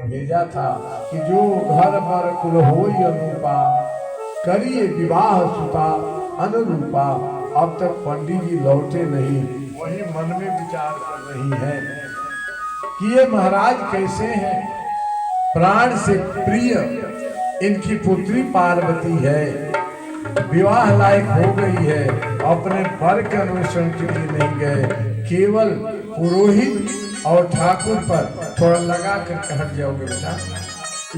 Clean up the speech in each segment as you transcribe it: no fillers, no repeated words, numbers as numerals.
भेजा था कि जो घर पर कुल होई अनुरूपा, करिए विवाह सुता अनुरूपा। अब तक पंडित जी लौटे नहीं, वही मन में विचार कर रही है कि ये महाराज कैसे हैं। प्राण से प्रिय इनकी पुत्री पार्वती है, विवाह लायक हो गई है, अपने वर के अनुसरण के लिए नहीं गए, केवल पुरोहित और ठाकुर पर थोड़ा लगा कर हट जाओगे बेटा,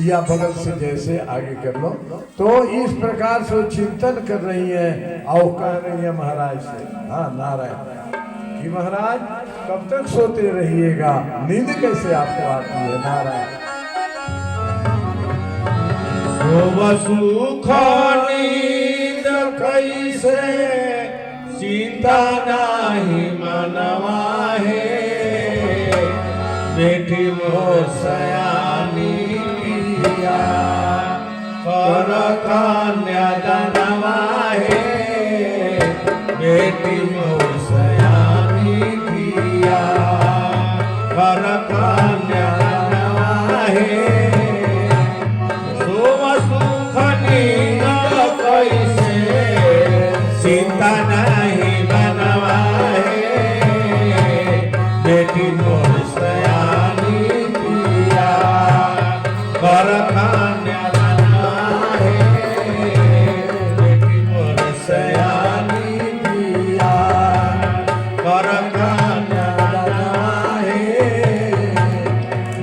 या बगल से जैसे आगे कर लो। तो इस प्रकार से चिंतन कर रही है और कह रही है महाराज से, हाँ नारायण, कि महाराज कब तक सोते रहिएगा, नींद कैसे आपको आती है। नारायण सुख नींद कैसे, चिंता नहीं मनवा है, बेटी मोर सयानी पिया, कर कन्या दानवा है, बेटी मोर सयानी पिया, कर कन्या दानवा है। चिंता नहीं बनवा है, बेटी मोर सयानी पिया, कर कन्या बनवा है, बेटी मोर सयानी पिया, कर कन्या बनवा है।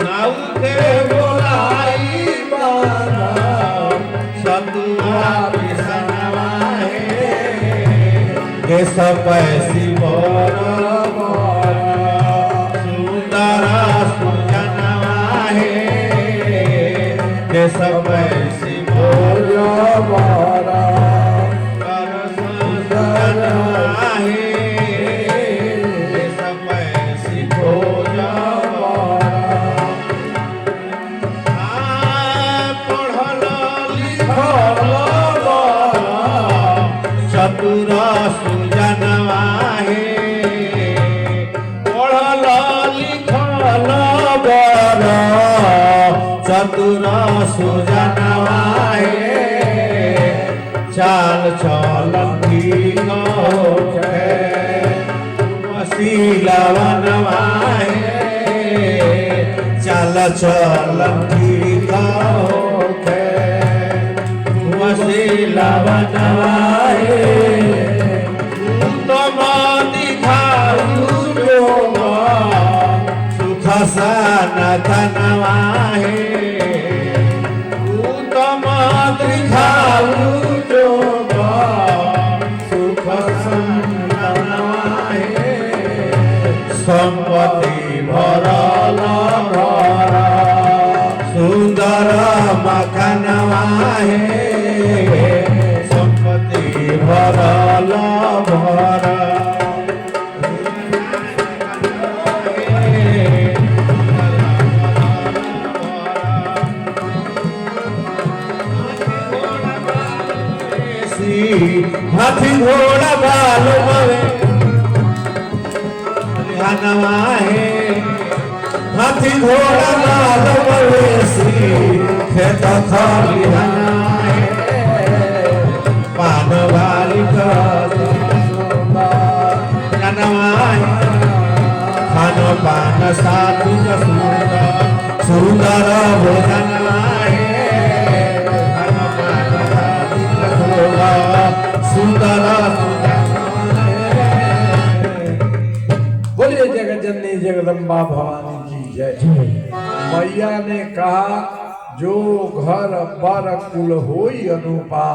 नाउ के बोलाई बारा सतुआ बिसनवा देश पैसी बोर सुंदर सुजनवा है, देश पैसी बोर सुजनवा है, देश पैसी बोर पढ़ल लिखल चतुर सुजनवा है, पढ़ल लिखल बर चतुर सुजनवा है, चाल चलन ठीक है, शीलवनवा है, चाल चलन ठीक है, शीलवनवा है। सुख सनतनवा है, उत्तम दिखाऊ जोग, सुख सनतनवा है, संपत्ति भरल घर, सुंदर मकानवा है, संपत्ति भरल घर। हाथी घोड़ा बालो मवे हनवा है, हाथी घोड़ा बालो मवेशी खेत खाली हनवा है, पान वाली हनवा है, खानो पान साधु सुंदर सुंदर भोजनवा है, सुंदर बोलिए जगत जननी जगदम्बा भवानी की जय। मैया ने कहा जो घर बर कुल होई अनुपा,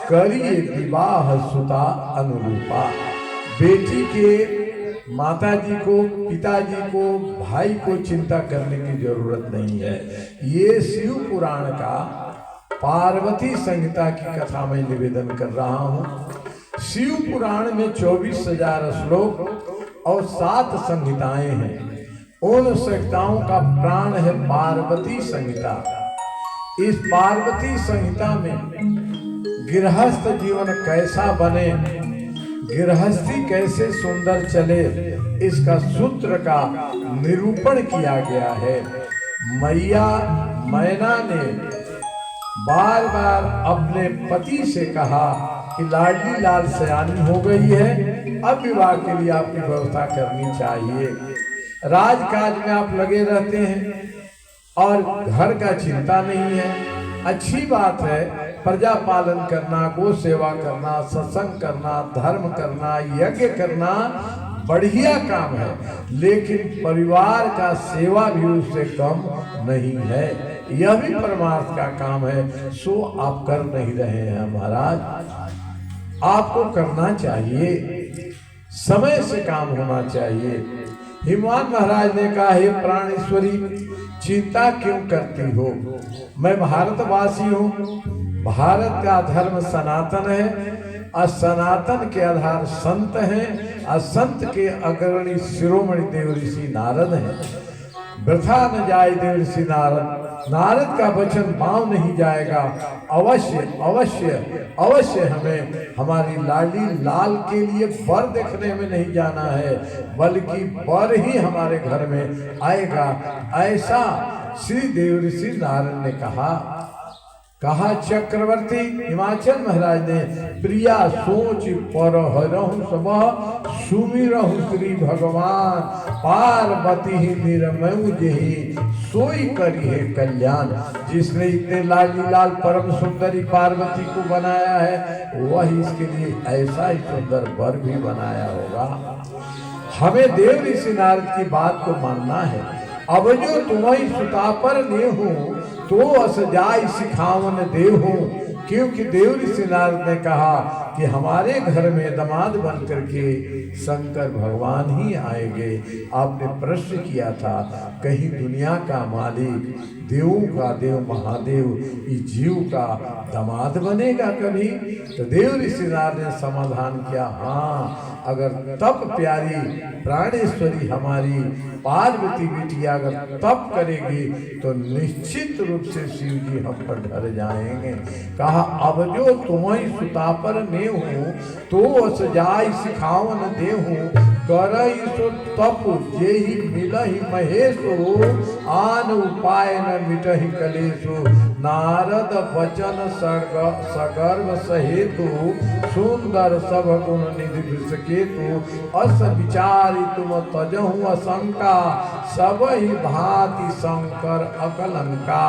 करिए विवाह सुता अनुरूपा। बेटी के माता जी को, पिताजी को, भाई को चिंता करने की जरूरत नहीं है। ये शिव पुराण का पार्वती संहिता की कथा में निवेदन कर रहा हूँ। शिव पुराण में 24,000 श्लोक और 7 संहिताएं हैं। उन संहिताओं का प्राण है पार्वती संहिता। इस पार्वती संहिता में गृहस्थ जीवन कैसा बने, गृहस्थी कैसे सुंदर चले, इसका सूत्र का निरूपण किया गया है। मैया मैना ने बार बार अपने पति से कहा कि लाडली लाल सयानी हो गई है, अब विवाह के लिए आपकी व्यवस्था करनी चाहिए। राजकाज में आप लगे रहते हैं और घर का चिंता नहीं है। अच्छी बात है, प्रजा पालन करना, गो सेवा करना, सत्संग करना, धर्म करना, यज्ञ करना बढ़िया काम है, लेकिन परिवार का सेवा भी उससे कम नहीं है। यह भी परमार्थ का काम है। सो आप कर नहीं रहे हैं महाराज, आपको करना चाहिए, समय से काम होना चाहिए। हिमवान महाराज ने कहा, हे प्राणेश्वरी, चिंता क्यों करती हो? मैं भारतवासी हूँ, भारत का धर्म सनातन है और सनातन के आधार संत हैं और संत के अग्रणी शिरोमणि देव ऋषि नारद हैं। वृथा न जाए देव ऋषि नारद, नारद का वचन पाँव नहीं जाएगा। अवश्य अवश्य अवश्य हमें हमारी लाडली लाल के लिए वर देखने में नहीं जाना है, बल्कि वर ही हमारे घर में आएगा। ऐसा श्री देव ऋषि नारद ने कहा चक्रवर्ती हिमाचल महाराज ने, प्रिया सोच पर हरहु सब सुमिरहु श्री भगवान, पार्वती ही निरमयु जेहि सोई करी है कल्याण। जिसने इतने लाडली लाल परम सुंदरी पार्वती को बनाया है, वह इसके लिए ऐसा ही सुंदर वर भी बनाया होगा। हमें देव ऋषि नारद की बात को मानना है। अब जो तुम्हें सुता पर ने हो तो अस जाय सिखावन देव हो, क्योंकि देव ऋषि नारद ने कहा कि हमारे घर में दामाद बन करके शंकर भगवान ही आएंगे। आपने प्रश्न किया था, कहीं दुनिया का मालिक, देवों का देव महादेव इस जीव का दामाद बनेगा कभी? तो देव ऋषि नारद ने समाधान किया, हाँ, अगर तप प्यारी प्राणेश्वरी हमारी पार्वती बिटिया अगर तप करेगी तो निश्चित रूप से शिव जी हम पर ढल जाएंगे। कहा, अब जो तुम्हें सुता पर ने हो तो अस जाय सिखावन देहु, करई सो तप जेहि मिलहि महेशो, आन उपाय न मिटहि कलेशो। नारद वचन सगर्भ सहेतु, सुंदर सब गुण निधि विषकेतु। अस विचारि तुम तजहु असंका, सब ही भांति शंकर अकलंका।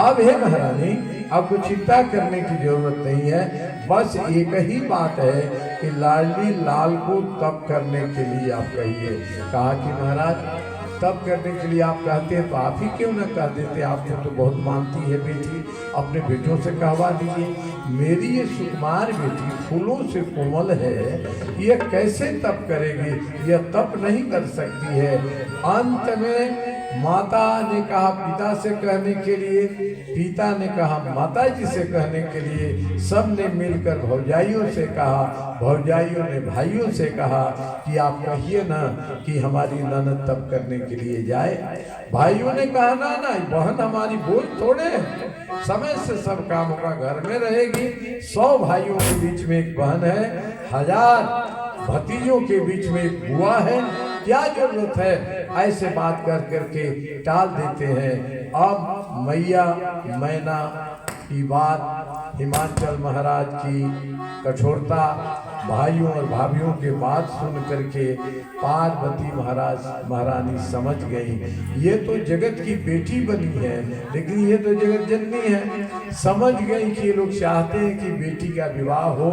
अब हे महारानी, आपको चिंता करने की जरूरत नहीं है, बस एक ही बात है कि लाडली लाल को तप करने के लिए आप कहिए। कहा कि महाराज तप करने के लिए आप कहते हैं तो आप ही क्यों न कह देते, आपको तो बहुत मानती है बेटी, अपने बेटों से कहवा दीजिए। मेरी ये सुकुमार बेटी फूलों से कोमल है, ये कैसे तप करेगी? यह तप नहीं कर सकती है। अंत में माता ने कहा पिता से कहने के लिए, पिता ने कहा माता जी से कहने के लिए, सब ने मिलकर भौजाइयों से कहा, भौजाइयों ने भाइयों से कहा कि आप कहिए ना कि हमारी ननद तप करने के लिए जाए। भाइयों ने कहा ना ना, बहन हमारी बोझ थोड़े है, समय से सब काम होगा, घर में रहेगी। 100 भाइयों के बीच में एक बहन है, 1000 भतीजों के बीच में एक बुआ है, क्या जरूरत है? ऐसे बात कर करके टाल देते हैं। अब मैया मैना की बात, हिमाचल महाराज की कठोरता, भाइयों और भाभियों के बात सुन करके पार्वती महारानी समझ गई, ये तो जगत की बेटी बनी है, लेकिन ये तो जगत जननी है। समझ गई कि ये लोग चाहते हैं कि बेटी का विवाह हो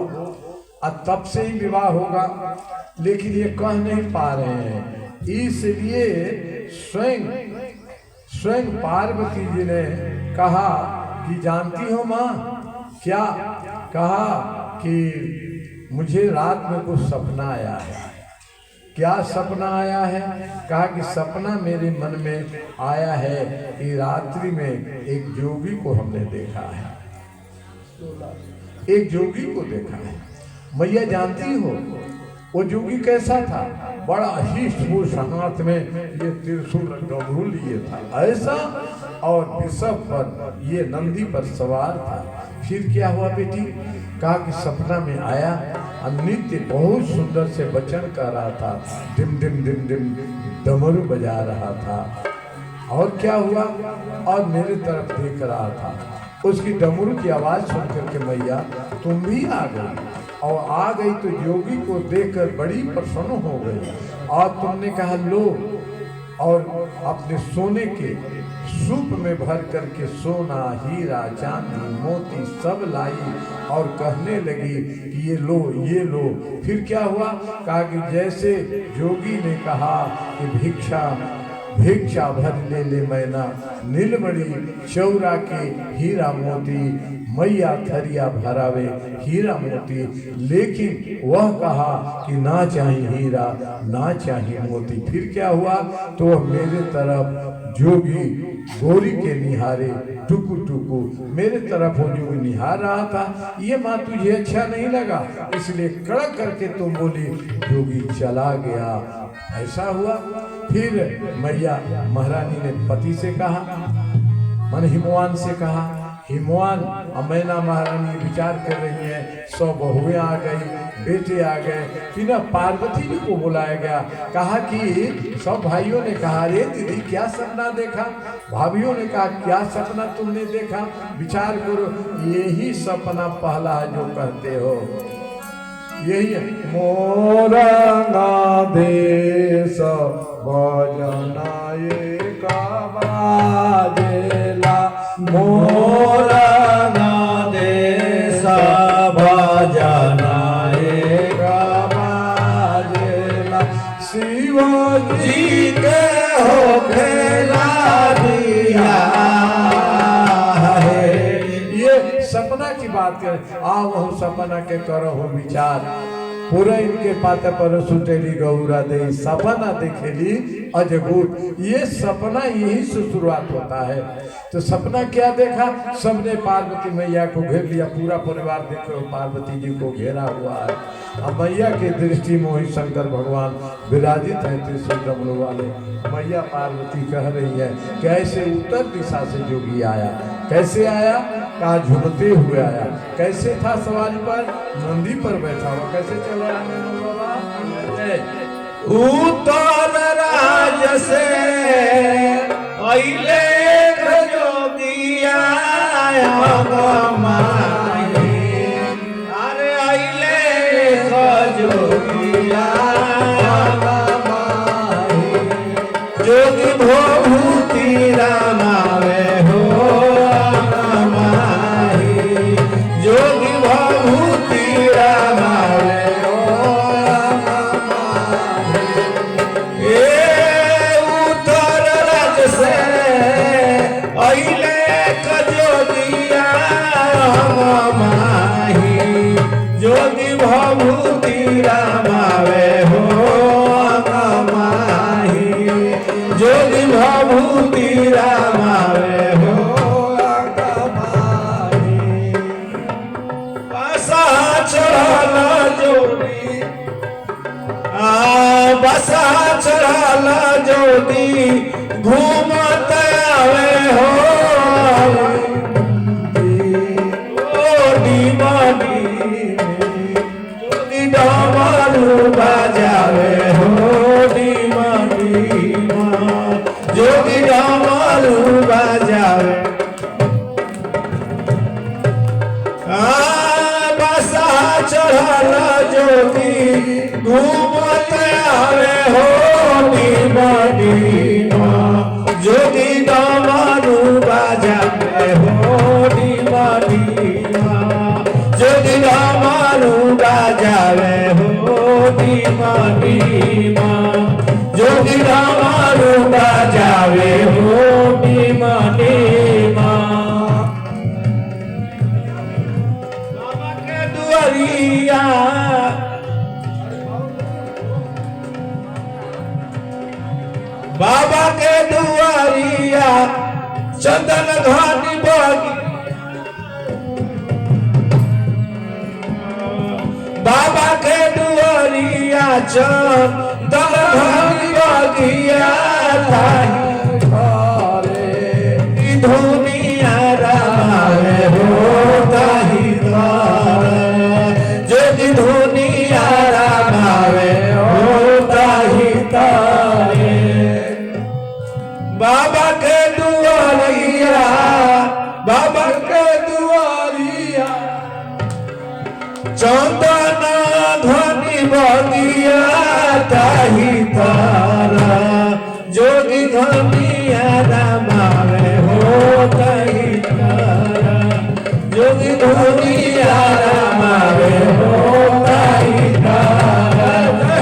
और तब से ही विवाह होगा, लेकिन ये कह नहीं पा रहे हैं। इसलिए स्वयं पार्वती जी ने कहा कि जानती हो माँ क्या? कहा कि मुझे रात में कुछ सपना आया है। क्या सपना आया है? कहा कि सपना मेरे मन में आया है कि रात्रि में एक जोगी को हमने देखा है, एक जोगी को देखा है। मैया जानती हो वो जोगी कैसा था? बड़ा हिष्ट हाथ में ये त्रिशूल डमरू लिए था ऐसा, और वृषभ पर ये नंदी पर सवार था। फिर क्या हुआ बेटी? कहा कि सपना में आया, नित्य बहुत सुंदर से वचन कर रहा था, डिम डिम डिम डिम डमरू बजा रहा था। और क्या हुआ? और मेरे तरफ देख रहा था। उसकी डमरू की आवाज सुन करके मैया तुम भी आ गई, और आ गई तो योगी को देखकर बड़ी प्रसन्न हो गई, और तुमने कहा लो, और अपने सोने के सूप में भर करके सोना, हीरा, चांदी, मोती सब लाई, और कहने लगी कि ये लो, ये लो। फिर क्या हुआ? कहा कि जैसे जोगी ने कहा कि भिक्षा भिक्षा भर ले मैना, नीलमणि चौरा के हीरा मोती, मैया थरिया भरावे हीरा मोती। लेकिन वह कहा कि ना चाहिए हीरा, ना चाहिए मोती। फिर क्या हुआ? तो वह मेरे तरफ जोगी गोरी के निहारे टुकु टुकु मेरे तरफ वो जोगी निहार रहा था। ये माँ तुझे अच्छा नहीं लगा, इसलिए कड़क करके तुम बोली, जोगी चला गया। ऐसा हुआ। फिर मैया महारानी ने पति से कहा, मन हिमवान से कहा, हिमवान मैना महारानी विचार कर रही है, 100 बहुएं आ गई, बेटे आ गए। फिर पार्वती जी को बुलाया गया, कहा कि सब भाइयों ने कहा रे दीदी क्या सपना देखा? भाभियों ने कहा क्या सपना तुमने देखा? विचार करो, यही सपना पहला है जो कहते हो, यही है। मोरंगा देश बजनाए का बाजेला, मोरंगा देश बजनाए का बाजेला, शिव जी के हो खेला दिया है। ये सपना की बात करें, आओ सपना के करो विचार। पूरा इनके पाते पर सुतेली गौरा दे, सपना देखेली अजगूत। ये सपना यही से शुरुआत होता है। तो सपना क्या देखा? सबने पार्वती मैया को घेर लिया, पूरा परिवार देखो पार्वती जी को घेरा हुआ है। अब मैया की दृष्टि में ही शंकर भगवान विराजित है त्रिशूल डमरू वाले। मैया पार्वती कह रही है कैसे उत्तर दिशा से जोगी आया, कैसे आया? कहा झुकते हुए आया। कैसे था? सवारी पर, नंदी पर बैठा हुआ। कैसे चल रहा है उत्तर राज से अइले जोगिया माही, अरे अइले जोगिया माही, जोगी भूति रामावे हो माही, जोगी भूति रामावे जोगी भभूति रामावे हो माही, जोगी भभूति रामावे हो माही। बसा चढ़ल जोगी, बसा चढ़ल जोगी, घूमत आवे हो डमरू बजावे हो डीमा डीमा, जोगी डमरू बजावे। बसा चढ़ल जोगी, घूमत आवे हो डीमा डीमा, जोगी डमरू बजावे हो डीमा डीमा, जोगी डमरू बजावे हो डीमा डीमा, जोगी डमरू बजावे हो डीमा डीमा। बाबा के दुआरिया, बाबा के दुआरिया, चंदन घाटी बगी, बाबा के दुआरिया चंदन घाटी बगिया, धुनिया रामावे हो ताही तारे, जोगी धुनिया रामावे हो ताही तारे। बाबा के बाबा के दुआरिया चंदन ध्वनि बदिया ताही तारा जोगी धनिया रमावे हो ताही तारा जोगी धनिया रमावे हो ताही तारा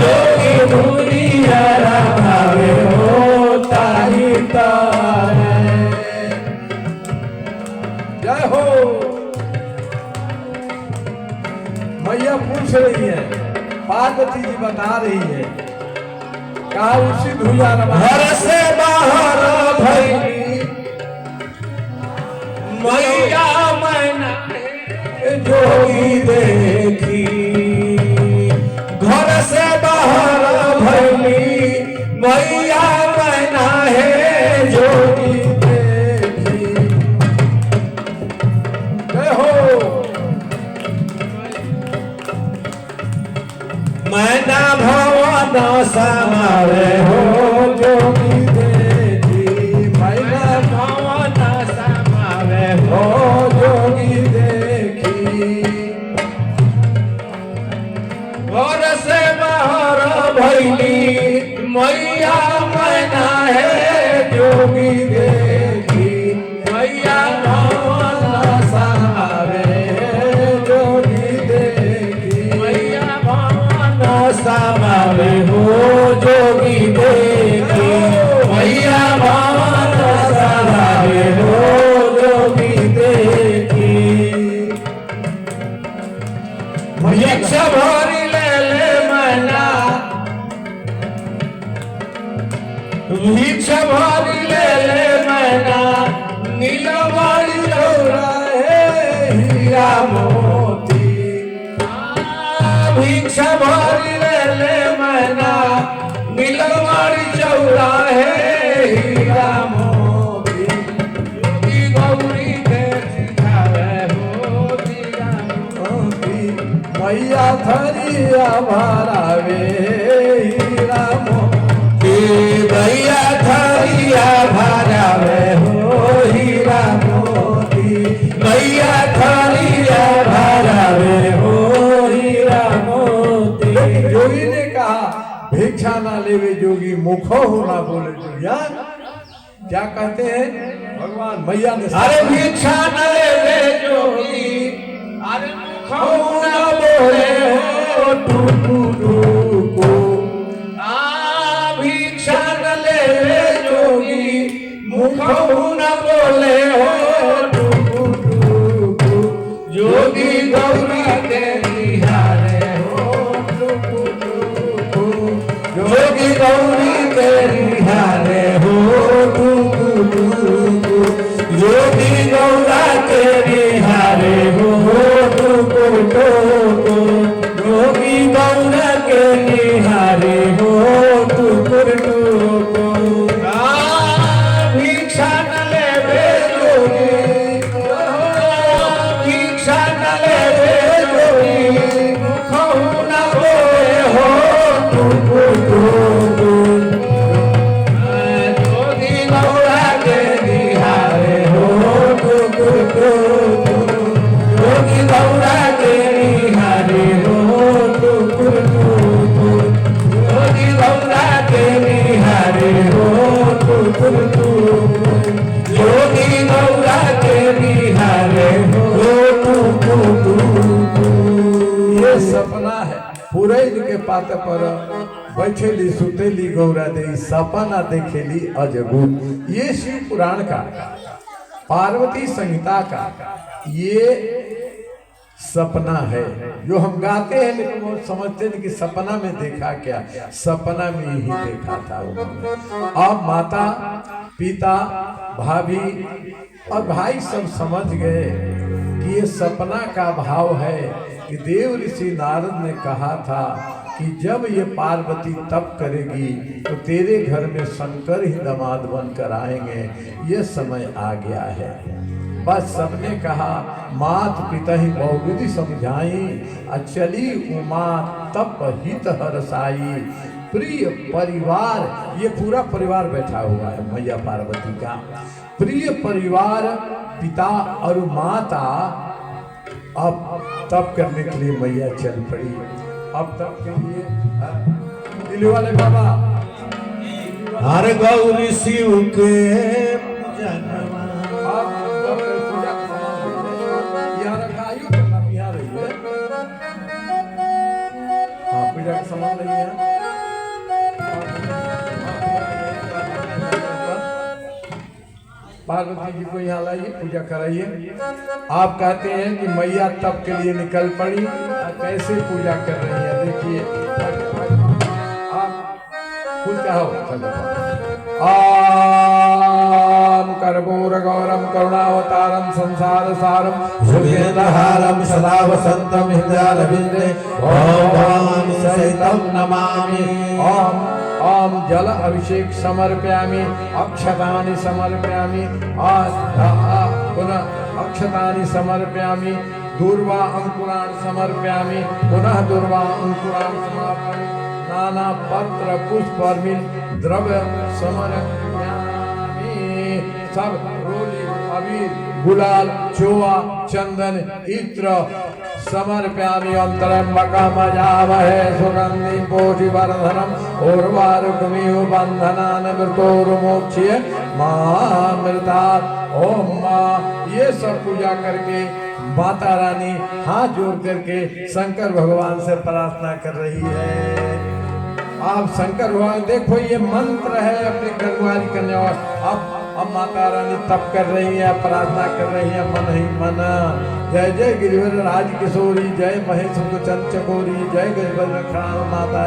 जोगी धनिया रमावे हो ताही तारा। जय हो। मैया पूछ रही है, पार्वती जी बता रही है, कहा उसी धुया घर से बाहर भई मैया मैना जोगी देखी घर से बाहर भई मैया मैना है जोगी देखी। जय हो। मैना भवन समावे हो जोगी देखी मैना भवन समावे हो जोगी देखी। घर से बाहर भैली मैया मैना है जोगी देखी मैया भवन समावे जोगी देखी मैया भवन समावे हो जोगी देखी मैया भवन समावे हो जोगी देखी। भिक्ष भरी ले ले मैना भिक्ष भरी ले ले मैना नीलमणि चौराहे हीरा मोती भिक्ष भरी ले ले मैना नीलमणि चौराहे हीरा मोती योगी गौरी के सिखावे हो हीरा मोती मैया धरिया भरावे हीरा मोती भैया थरिया भरावे हो हीरा मोती भैया थरिया भरावे हो हीरा मोती। जोगी ने कहा भिक्षा ना लेवे जोगी मुखो हो ना बोले जोगिया। क्या कहते हैं भगवान मैया ने? अरे भिक्षा न लेवे जोगी अरे मुखो न बोले हो टूटू टूको भिक्षा न लेवे जोगी मुखो न बोले हो टूटू टूको जोगी गौरी के निहारे हो टूटू टूको जोगी गौरी के निहारे हो टूटू टूको जोगी गौरा के निहारे हो टूटू टूको जोगी गौरा के निहारे हो टूटू टूको भिक्षा न लेवे जोगी भिक्षा न लेवे जोगी मुखो न बोले हो टूटू टूको जोगी गौरा के निहारे हो टूटू टूको जोगी गौरा के निहारे हो टूटू टूको जोगी गौरा के निहारे हो टूटू टूको जोगी गौरा के निहारे हो टूटू टूको। ये सपना है पूरे के पात पर बैठेली सुतेली गौरा दे सपना देखेली अजगुत। ये शिव पुराण का पार्वती संहिता का ये सपना है जो हम गाते हैं, लेकिन वो समझते नहीं कि सपना में देखा क्या, सपना में ही देखा था उन्होंने। अब माता पिता भाभी और भाई सब समझ गए कि ये सपना का भाव है कि देव ऋषि नारद ने कहा था कि जब ये पार्वती तप करेगी तो तेरे घर में शंकर ही दामाद बनकर आएंगे, ये समय आ गया है। बस सबने कहा मात पिता ही बहुविधि समझाई, चली उमा तप हित हरसाई। प्रिय परिवार, ये पूरा परिवार बैठा हुआ है मैया पार्वती का। प्रिय परिवार पिता और माता अब तप करने के लिए मैया चल पड़ी। अब तप के लिए दिल्ली वाले बाबा हर गौरी शिव के आप तब पूजा यहाँ रखा आयु करना यहाँ रही है। हाँ पूजा का सामान नहीं है। पार्वती जी को यहाँ लाइए, पूजा कराइए। आप कहते हैं कि मैया तप के लिए निकल पड़ी, कैसे पूजा कर रही है देखिए। आप खुद चाहो आम कर्पूर गौरम करुणावतारम संसार सारम सुगंधहारम सदा वसंतम हृदयारविंदे ओम भवानी सहितं नमामि। ओम ओम जल अभिषेक समर्पयामि, अक्षतानि समर्पयामि, पुनः अक्षतानि समर्पयामि, दूर्वा अंकुरान् समर्पयामि, पुनः दूर्वा अंकुरान् समर्पयामि, नाना पत्र पुष्प द्रव्य समर्पयामि। सब रोली अबीर गुलाल चोआ चंदन इत्र समर्पयामि। ओम त्र्यंबकमजामहे सुगंधिं पुष्टिवर्धनम् उर्वारुकमिव बन्धनान् मृतोर्मोक्ष्य मामृतात्। ओम मां, ये सब पूजा करके माता रानी हाथ जोड़ करके शंकर भगवान से प्रार्थना कर रही है। आप शंकर भगवान देखो, ये मंत्र है अपने गर्भवारी कन्या। अब माता रानी तप कर रही है, प्रार्थना कर रही है मन ही मन। जय जय गिरिवर राज किशोरी, जय महेश चंद चकोरी, जय गिरिवर खान माता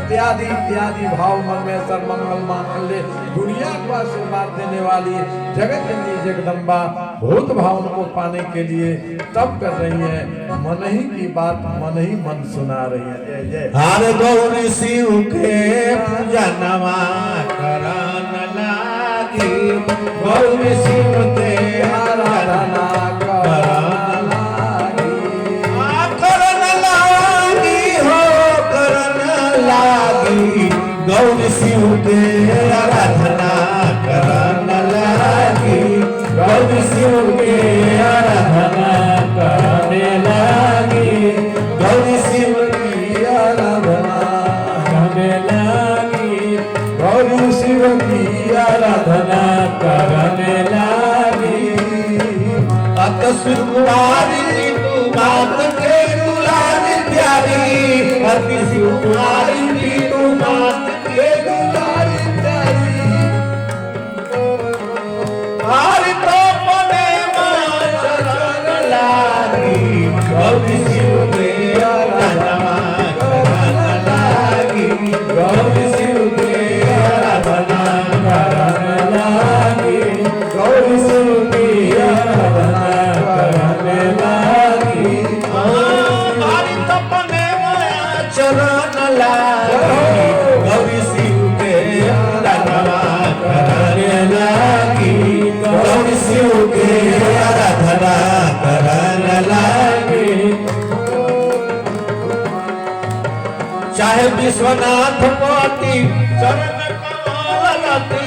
इत्यादि इत्यादि भाव मन में सर्वमंगल मांगल्य। दुनिया को आशीर्वाद देने वाली जगत जननी जगदम्बा भूत भावन को पाने के लिए तप कर रही है। मन ही की बात मन ही मन सुना रही है। जय जय हर गौरी शिव के पूजा नमा करन लागी, गौरी शिव के आराधना करन लागी, हो करन लागी, गौरी शिव के आराधना करन लागी, गौरी शिव के आराधना करने लागी, गौरी शिव की आराधना करने लागी, गौरी शिव की आराधना करने लागी। अत सुकुमारी तू बात के दुलारी प्यारी, अति सुकुमारी तू बात के दुलारी प्यारी। हरि तो पने मां चरण लागी, गौरी शिव के आराधना करन लागी, गौरी शिव के आराधना करन लागी, गौरी शिव की आराधना करन लागी। हरि तो पने मां चरण लागी, गौरी शिव के आराधना करन लागी, गौरी शिव के आराधना करन लागी। चाहे विश्वनाथ पति चरण कमल रति,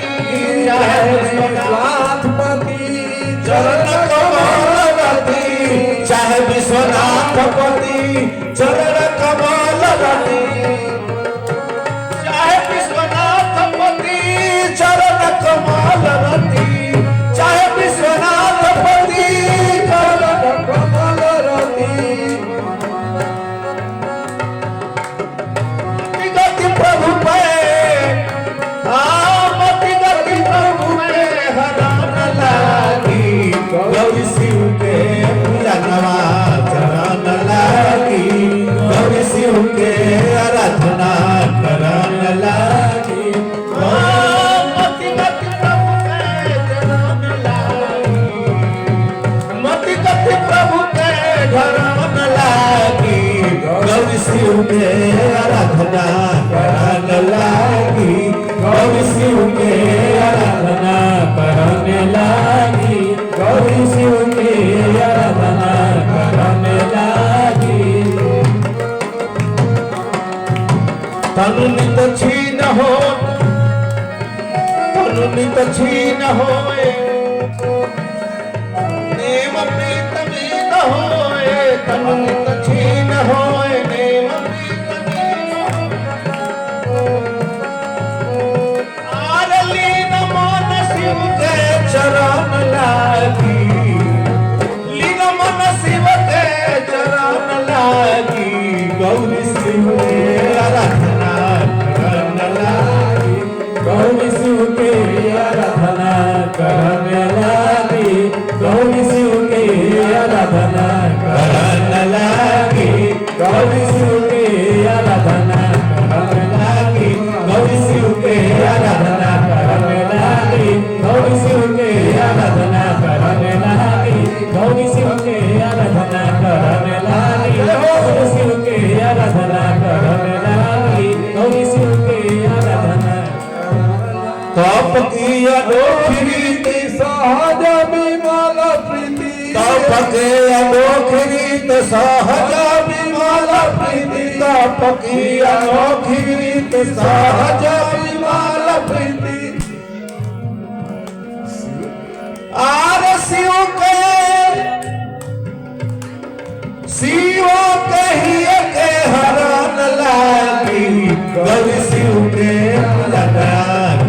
चाहे विश्वनाथ पति चरण कमल रति, चाहे विश्वनाथ पति चरण कमल रति, चाहे विश्वनाथ पति चरण कमल रति, चाहे विश्वनाथ पति चरण कमल रति। गति प्रभु पे मति गति प्रभु में हरण लागी, गौरी शिव के पूजनवा चरण लागी, गौरी शिव के आराधना करन लागी। मति गति प्रभु के चरण लागी, मति गति प्रभु के धरम लागी, गौरी शिव के आराधना करन लागी, गौरी शिव के आराधना करन लागी, गौरी शिव के आराधना करन लागी। तनु नित हित छीन होए नेम प्रीत मीन होए तन हित छीन होए नेम प्रीत मीन आर लीन मन शिव के चरण लागी लीन मन शिव के चरण लागी गौरी शिव के आराधना करन लागी गौरी शिव के आराधना करन लागी गौरी शिव के आराधना करन लागी गौरी शिव के आराधना करन लागी गौरी शिव के आराधना करन लागी गौरी शिव के आराधना करन लागी गौरी शिव के आराधना करन लागी गौरी शिव के आराधना करन लागी गौरी शिव के आराधना तप की अनोखी रीति सहज विमल प्रीति तप के अनोखी रीत सहज विमल प्रीति तप की अनोखी रीत सहज विमल प्रीति आर शिव कहिए के हरण लागी गौरी शिव के आराधना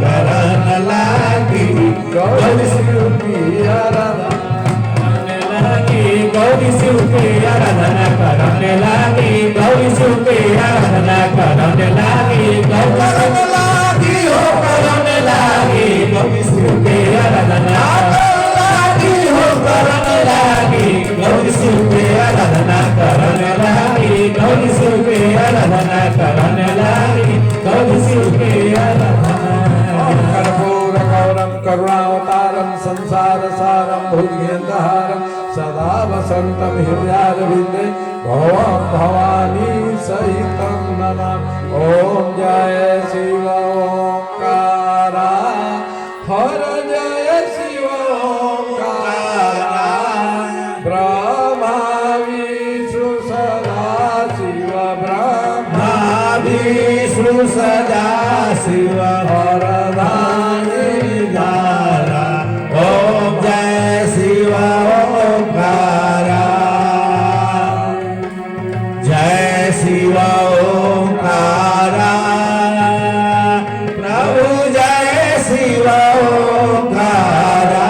करन लागी गौरी शिव की आराधना लागी गौरी शिव के आराधना करन लागी गौरी शिव के आराधना करन लागी करन लागी हो करन लागी गौरी शिव के आराधना लागी हो करन लागी गौरी शिव के आराधना करन लागी गौरी शिव के आराधना करन लागी गौरी शिव के आराधना कर्पूर गौरम करुणावतारम संसार सारम भुजगेन्द्रहारम सदा वसंतम हृदयारविंदे भवम भवानी सहितं नमामि। ओम जय शिव ओंकारा हर जय शिव ओंकारा ब्रह्मा विष्णु सदा शिव ब्रह्मा विष्णु सदा शिव हरदानी दारा ओम जय शिव ओंकारा जय शिव ओंकारा प्रभु जय शिव ओंकारा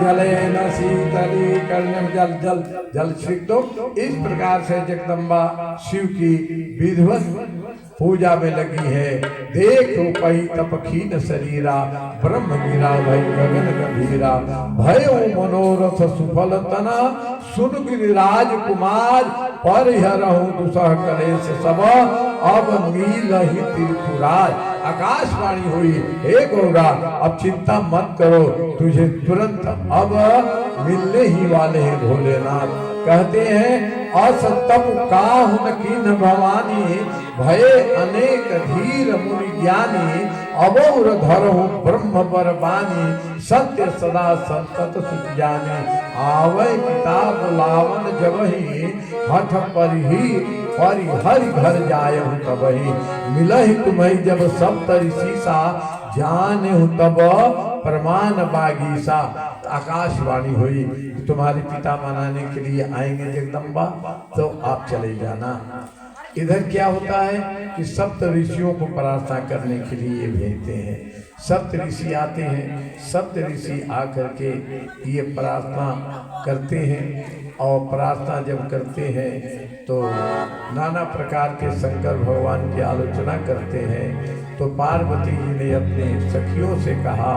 जलेन शीतली कर्णम जल जल जल छिड़क दो। इस प्रकार से जगदम्बा शिव की विधिवत पूजा में लगी है। देखो पई तपखीन शरीरा ब्रह्म गिरा भय गगन गंभीरा भयो मनोरथ सुफल तना सुन गिरिराज कुमार पर रहूं दुसह कलेश सब अब मिल ही त्रिपुरार। आकाशवाणी हुई हे गौरा अब चिंता मत करो तुझे तुरंत अब मिलने ही वाले हैं भोलेनाथ। कहते हैं असतम काहु न कीन भवानी भये अनेक धीर मुनि ज्ञानी अबोर धरहु ब्रह्म पर बानी सत्य सदा संतत सुख जाने आवै किताब लावन जबहि हठ पर ही हरि घर जायहु तबहि मिलहि तुम्हें जब सब तरिशीसा जाने तब प्रमाण बागीसा। आकाशवाणी हुई तुम्हारे पिता मनाने के लिए आएंगे जगदम्बा तो आप चले जाना। इधर क्या होता है कि सप्त ऋषियों को प्रार्थना करने के लिए भेजते हैं। सप्त ऋषि आते हैं, सप्त ऋषि आकर के ये प्रार्थना करते हैं और प्रार्थना जब करते हैं तो नाना प्रकार के शंकर भगवान की आलोचना करते हैं। तो पार्वती जी ने अपने सखियों से कहा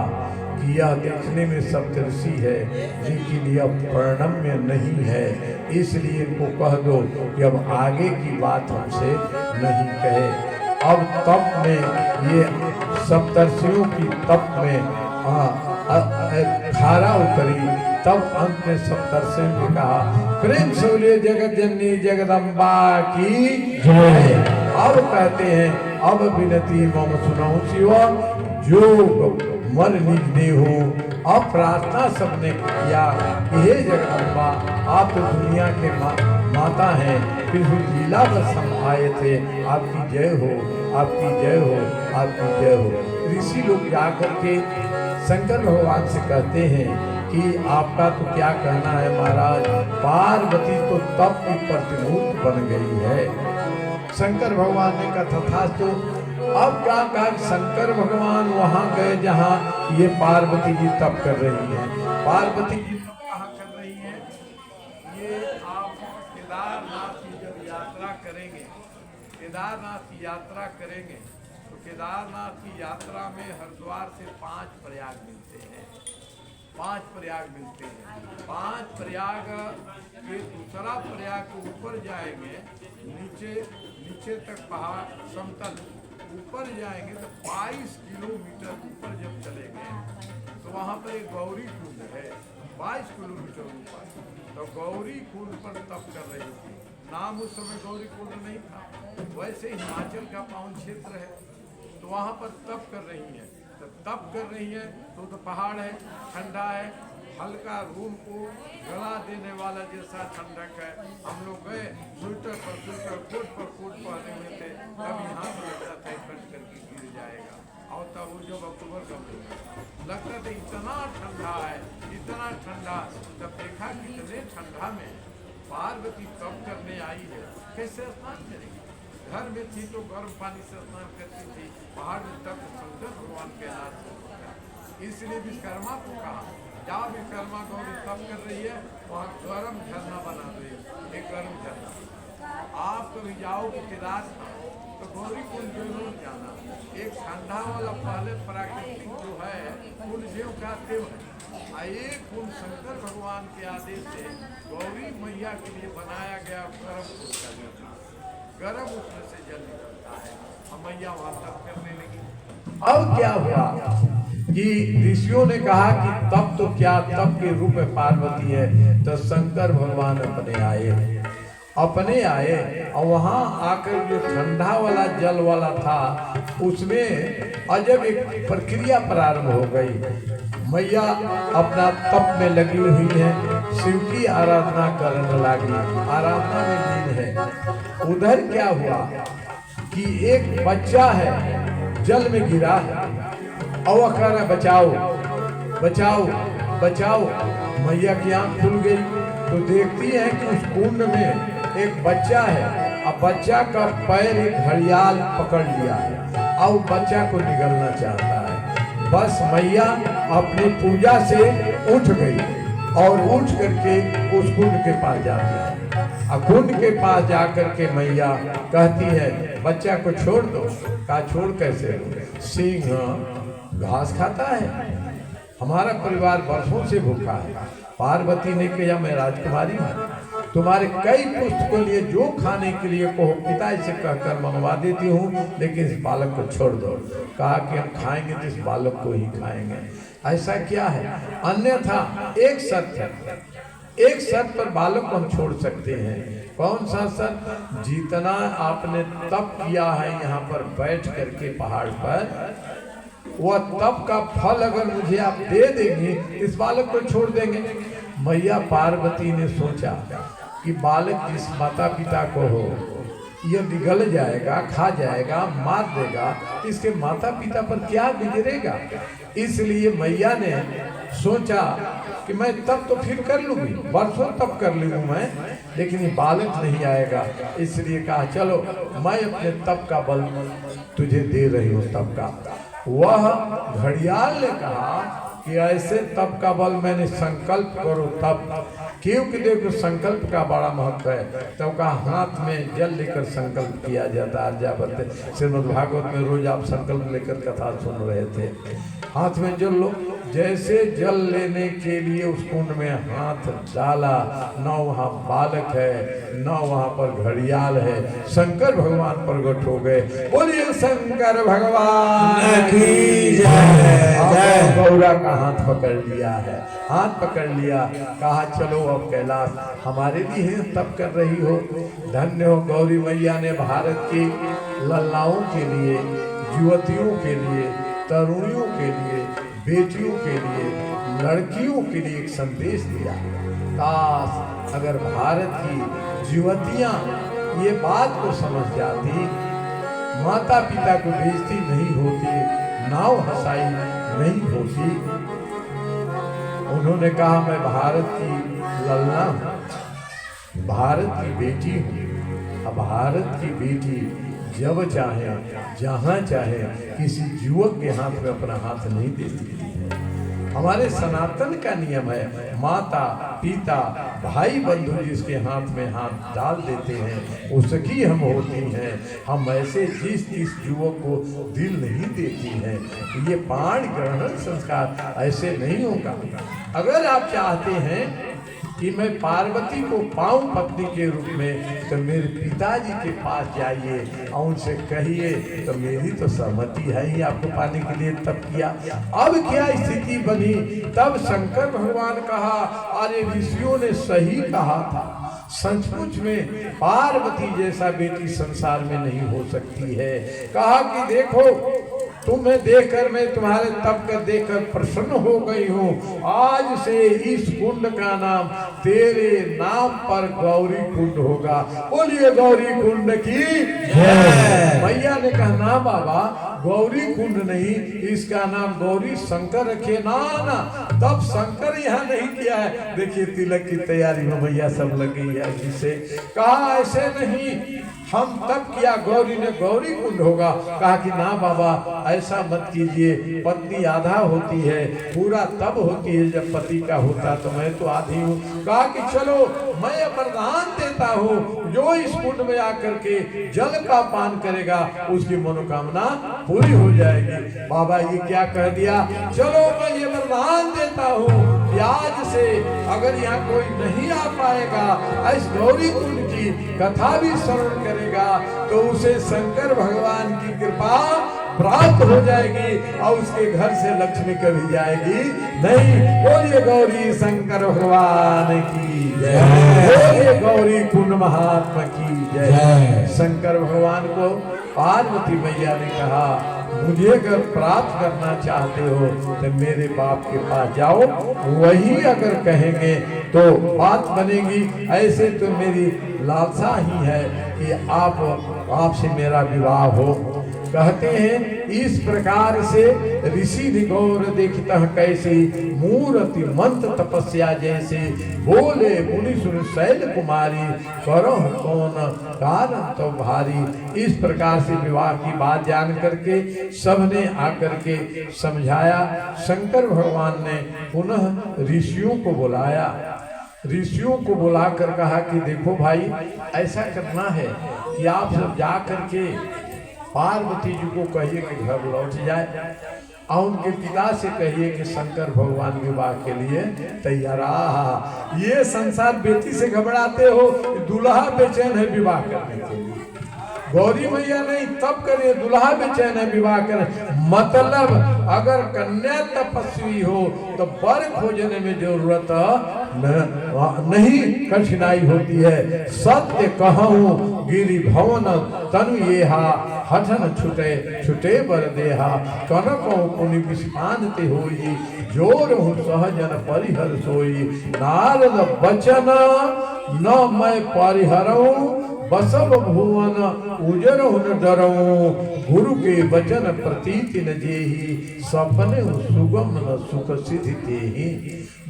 कि यह देखने में सप्तऋषि है लेकिन यह प्रणम्य नहीं है, इसलिए इनको कह दो कि अब आगे की बात हमसे नहीं कहे। अब तप में ये सप्तर्षियों की तप में खारा उतरी, तब अंत में सप्तर्षियों ने कहा प्रेम सूर्य जगत जननी जगदम्बा की जय। अब कहते हैं अब विनती मम सुनाऊं शिव जो मन निज हो अब प्रार्थना सबने किया कि हे जगदम्बा, आप तो दुनिया के माता हैं, फिर भी लीला बस हम आए थे, आपकी जय हो, आपकी जय हो, आपकी जय हो। ऋषि लोग जाकर के शंकर भगवान से कहते हैं कि आपका तो क्या कहना है महाराज, पार्वती तो तप की प्रतिमूर्ति बन गई है। शंकर भगवान ने कहा था तो अब क्या कहा, शंकर भगवान वहां गए जहां ये पार्वती जी तप कर रही है। पार्वती जी तप कहाँ कर रही है? ये आप केदारनाथ की जब यात्रा करेंगे, केदारनाथ की यात्रा करेंगे तो केदारनाथ की यात्रा में हरिद्वार से 5 प्रयाग मिलते हैं, 5 प्रयाग मिलते हैं। 5 प्रयाग के दूसरा प्रयाग के ऊपर जाएंगे, नीचे तक पहाड़ समतल, ऊपर जाएंगे तो 22 किलोमीटर ऊपर जब चले गए तो वहाँ पर एक गौरी कुंड है, 22 किलोमीटर ऊपर। तो गौरी कुंड पर तप कर रही थी। नाम उस समय गौरी कुंड नहीं था, वैसे हिमाचल का पावन क्षेत्र है, तो वहाँ पर तप कर रही है। तो तप कर रही है तो पहाड़ है, ठंडा है, हल्का रूम को गला देने वाला जैसा ठंडक है। हम लोग गए, स्वेटर पर स्वेटर, कोट पर कोट पहने हुए थे, तब यहाँ पर लगता था कट करके गिर जाएगा। और तब वो जब अक्टूबर का महीना लगता था इतना ठंडा है, इतना ठंडा। तब देखा कितने ठंडा में पार्वती तप करने आई है, कैसे स्नान करेगी? घर में थी तो गर्म पानी से स्नान करती थी, पहाड़ में तप शंकर भगवान के हाथ से, इसलिए विश्वकर्मा को कहा जहाँ विश्वकर्मा गौरी तप कर रही है वहाँ गर्म झरना बना रही है, एक गर्म झरना। आप कभी जाओ केदारनाथ तो गौरी कुंड जरूर जाना। एक ठंडा वाला पहले प्राकृतिक जो है कुंड देव का देव है, एक कुंड शंकर भगवान के आदेश से गौरी मैया के लिए बनाया गया गर्म कुंड का झरना, गर्म उसमें से जल निकलता है। हम मैया वहाँ तप करने लगी। अब क्या हुआ कि ऋषियों ने कहा कि तप तो क्या, तप के रूप में पार्वती है। तो शंकर भगवान अपने आए और वहां आकर जो ठंडा वाला जल वाला था उसमें अजब एक प्रक्रिया प्रारंभ हो गई। मैया अपना तप में लगी हुई है, शिव की आराधना करने लगी, आराधना में लीन है। उधर क्या हुआ कि एक बच्चा है जल में गिरा है और वह कह रहा है बचाओ बचाओ बचाओ। मैया की आंख खुल गई तो देखती है कि उस कुंड में एक बच्चा है और बच्चा का पैर एक घड़ियाल पकड़ लिया है और बच्चा को निगलना चाहता है। बस मैया अपनी पूजा से उठ गई और उठ करके उस कुंड के पास जाती है। और कुंड के पास जाकर के मैया कहती है बच्चा को छोड़ दो। कहा छोड़ कैसे? सिंह घास खाता है, हमारा परिवार वर्षों से भूखा है। पार्वती ने कहा मैं राजकुमारी हूँ, तुम्हारे कई पुष्ट के लिए जो खाने के लिए कहो पिता से कहकर मंगवा देती हूँ, लेकिन इस बालक को छोड़ दो। कहा कि हम खाएंगे तो इस बालक को ही खाएंगे। ऐसा क्या है? अन्यथा एक शर्त है, एक शर्त पर बालक को हम छोड़ सकते हैं। कौन सा शर्त? जितना आपने तप किया है यहाँ पर बैठ करके पहाड़ पर, वह तप का फल अगर मुझे आप दे देंगे इस बालक को छोड़ देंगे। मैया पार्वती ने सोचा कि बालक जिस माता पिता को हो यह निगल जाएगा, खा जाएगा, मार देगा, इसके माता पिता पर क्या गुजरेगा। इसलिए मैया ने सोचा कि मैं तप तो फिर कर लूंगी, वर्षों तप कर लूंगी मैं, लेकिन ये बालक नहीं आएगा। इसलिए कहा चलो मैं अपने तप का बल तुझे दे रही हूँ। तप का वह घड़ियाल ने कहा कि ऐसे तप का बल मैंने संकल्प करो तब, क्योंकि देखो संकल्प का बड़ा महत्व है। तब का हाथ में जल लेकर संकल्प किया जाता है। जाबते श्रीमद् भागवत में रोज आप संकल्प लेकर कथा सुन रहे थे। हाथ में जल लो, जैसे जल लेने के लिए उस कुंड में हाथ डाला, न वहाँ बालक है न वहाँ पर घड़ियाल है, शंकर भगवान प्रकट हो गए। बोलिए शंकर भगवान की जय। गौरा का हाथ पकड़ लिया है, हाथ पकड़ लिया, कहा चलो अब कैलाश हमारे लिए तप कर रही हो। धन्य हो गौरी मैया ने भारत की लल्लाओं के लिए, युवतियों के लिए, तरुणियों के लिए, बेटियों के लिए लड़कियों के लिए एक संदेश दिया। काश अगर भारत की युवतियां ये बात को समझ जाती, माता पिता को बेइज्जती नहीं होती, नाव हंसाई नहीं होती। उन्होंने कहा मैं भारत की ललना हूं, भारत की बेटी हूं। अब भारत की बेटी जब चाहे जहां चाहे किसी युवक के हाथ में अपना हाथ नहीं दे सकती है। हमारे सनातन का नियम है, माता पिता भाई बंधु जिसके हाथ में हाथ डाल देते हैं उसकी हम होती हैं। हम ऐसे जिस युवक को दिल नहीं देती हैं। ये पाण ग्रहण संस्कार ऐसे नहीं होगा। अगर आप चाहते हैं कि मैं पार्वती को पाऊं पत्नी के रूप में, तो मेरे पिताजी के पास जाइए और उनसे कहिए, तो मेरी तो सहमति है ही आपको पाने के लिए। तब किया, अब क्या स्थिति बनी, तब शंकर भगवान कहा अरे ऋषियों ने सही कहा था, सचमुच में पार्वती जैसा बेटी संसार में नहीं हो सकती है। कहा कि देखो तुम्हें देखकर मैं तुम्हारे तप कर देखकर प्रसन्न हो गई हूँ। आज से इस कुंड का नाम तेरे नाम पर गौरी कुंड होगा। बोलिए गौरी कुंड की जय। मैया ने कहा ना बाबा, गौरी कुंड नहीं, इसका नाम गौरी शंकर रखिए। ना ना, तब शंकर यहाँ नहीं किया है। देखिए तिलक की तैयारी में मैया सब लगी है। जिसे कहा ऐसे नहीं, हम तब किया, गौरी ने गौरी कुंड होगा। कहा कि ना बाबा ऐसा मत कीजिए, पत्नी आधा होती है, पूरा तब होती है जब पति का होता, तो मैं तो आधी हूँ। कहा कि चलो मैं वरदान देता हूँ, जो इस कुंड में आकर के जल का पान करेगा उसकी मनोकामना पूरी हो जाएगी। बाबा ये क्या कह दिया, चलो मैं ये वरदान देता हूँ कि आज से अगर यहाँ कोई नहीं आ पाएगा, इस गौरी कुंड की कथा भी श्रवण करेगा, तो उसे शंकर भगवान की कृपा प्राप्त हो जाएगी और उसके घर से लक्ष्मी कभी जाएगी नहीं। बोलिए गौरी शंकर भगवान की जय, बोलिए गौरी कुंड महात्मा की जय। शंकर भगवान को पार्वती मैया ने कहा मुझे अगर प्राप्त करना चाहते हो तो मेरे बाप के पास जाओ, वही अगर कहेंगे तो बात बनेगी। ऐसे तो मेरी लालसा ही है कि आपसे मेरा विवाह हो। कहते हैं इस प्रकार से ऋषि निगौर देखता कैसे, मूर्ति मंत्र तपस्या जैसे, बोले मुनि सुन शैल कुमारी, करो कौन कारण तो भारी। इस प्रकार से विवाह की बात जान करके सबने आकर के समझाया। शंकर भगवान ने पुनः ऋषियों को बुलाया। ऋषियों को बुलाकर कहा कि देखो भाई, ऐसा करना है कि आप सब जा करके पार्वती जी को कहिए कि घर लौट जाए और उनके पिता से कहिए कि शंकर भगवान विवाह के लिए तैयार। ये संसार बेटी से घबराते हो, दूल्हा बेचैन है विवाह करने के लिए। गौरी मैया नहीं तब करे, दूल्हा बेचैन है विवाह करे। मतलब अगर कन्या तपस्वी हो तो वर खोजने में जरूरत नहीं, कठिनाई होती है। सत्य कहूँ गिरि भवन तनु येहा, हठन छुटे छुटे बर देहा, कनक पुनि विस्पानते होई, जोर हूँ सहजन परिहर सोई। नारद बचन न मैं परिहरऊँ, बसब भुवन उजर हुन डरऊँ, गुरु के वचन प्रतीति न जेहि, सपने सुगम न सुख सिद्धि तेहि।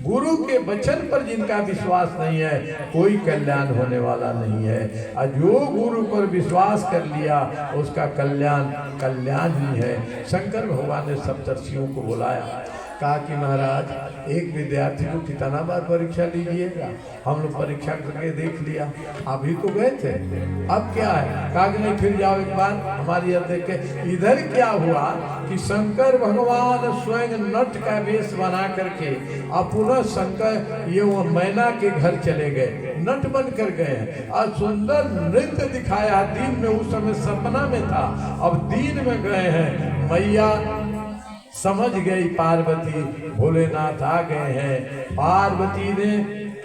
गुरु के वचन पर जिनका विश्वास नहीं है कोई कल्याण होने वाला नहीं है। और जो गुरु पर विश्वास कर लिया उसका कल्याण ही है। शंकर भगवान ने सप्तर्षियों को बुलाया, कहा कि महाराज एक विद्यार्थी को कितना बार परीक्षा लीजिएगा, हम लोग परीक्षा करके देख लिया, अभी तो गए थे, अब क्या है। कहा कि नहीं फिर जाओ एक बार हमारी यह देख के। इधर क्या हुआ कि शंकर भगवान स्वयं नट का वेश बना करके अब पुनः शंकर ये वो मैना के घर चले गए, नट बन कर गए और सुंदर नृत्य दिखाया। दिन में उस समय सपना में था, अब दिन में गए हैं। मैया समझ गई पार्वती, भोलेनाथ आ गए हैं। पार्वती ने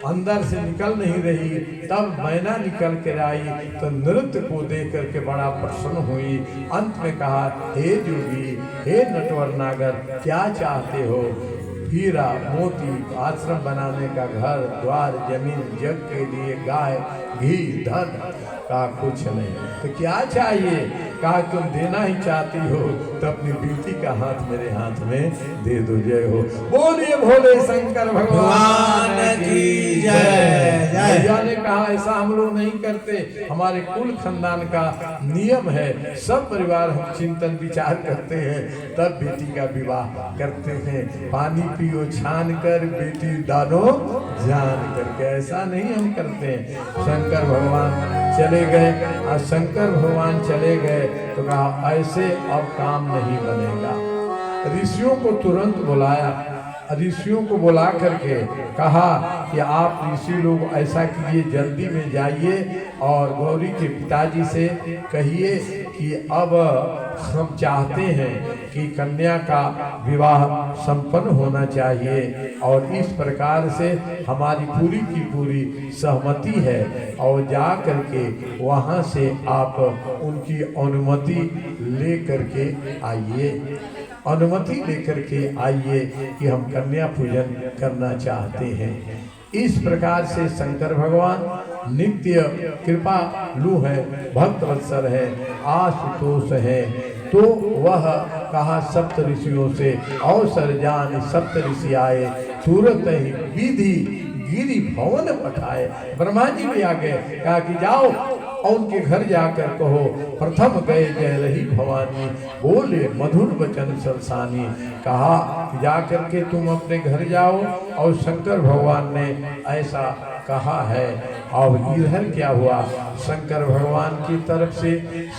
अंदर से निकल नहीं रही, तब मैना निकल कर आई तो नृत्य को देख करके बड़ा प्रसन्न हुई। अंत में कहा हे जोगी, हे नटवर नागर, क्या चाहते हो। हीरा मोती, आश्रम बनाने का घर द्वार, जमीन, जग के लिए गाय, घी, धन का कुछ नहीं। तो क्या चाहिए? कहा तुम देना ही चाहती हो तो अपनी बेटी का हाथ मेरे हाथ में दे दो। जय हो, बोलिए भोले शंकर भगवान की जय। भैया ने कहा ऐसा हम लोग नहीं करते, हमारे कुल खानदान का नियम है, सब परिवार हम चिंतन विचार करते हैं तब बेटी का विवाह करते हैं। पानी पियो छान कर, बेटी डालो जान करके, ऐसा नहीं हम करते हैं। शंकर भगवान चले गए, और शंकर भगवान चले गए तो कहा ऐसे अब काम नहीं बनेगा। ऋषियों को तुरंत बुलाया, ऋषियों को बुला करके कहा कि आप ऋषि लोग ऐसा कीजिए, जल्दी में जाइए और गौरी के पिताजी से कहिए कि अब हम चाहते हैं कि कन्या का विवाह संपन्न होना चाहिए और इस प्रकार से हमारी पूरी की पूरी सहमति है, और जा करके वहाँ से आप उनकी अनुमति ले करके आइए, अनुमति लेकर के आइए कि हम कन्या पूजन करना चाहते हैं। इस प्रकार से शंकर भगवान नित्य कृपालु है, भक्त वत्सल है, आशुतोष है। तो वह कहा सप्त ऋषियों से, अवसर जान सप्त ऋषि आए, तुरंत ही विधि गिरी भवन पठाए। ब्रह्मा जी भी आ गए, कहा कि जाओ और उनके घर जाकर कहो प्रथम गए जय रही भवानी, बोले मधुर वचन सरसानी। कहा जाकर के तुम अपने घर जाओ, और शंकर भगवान ने ऐसा कहा है। अब इधर क्या हुआ, शंकर भगवान की तरफ से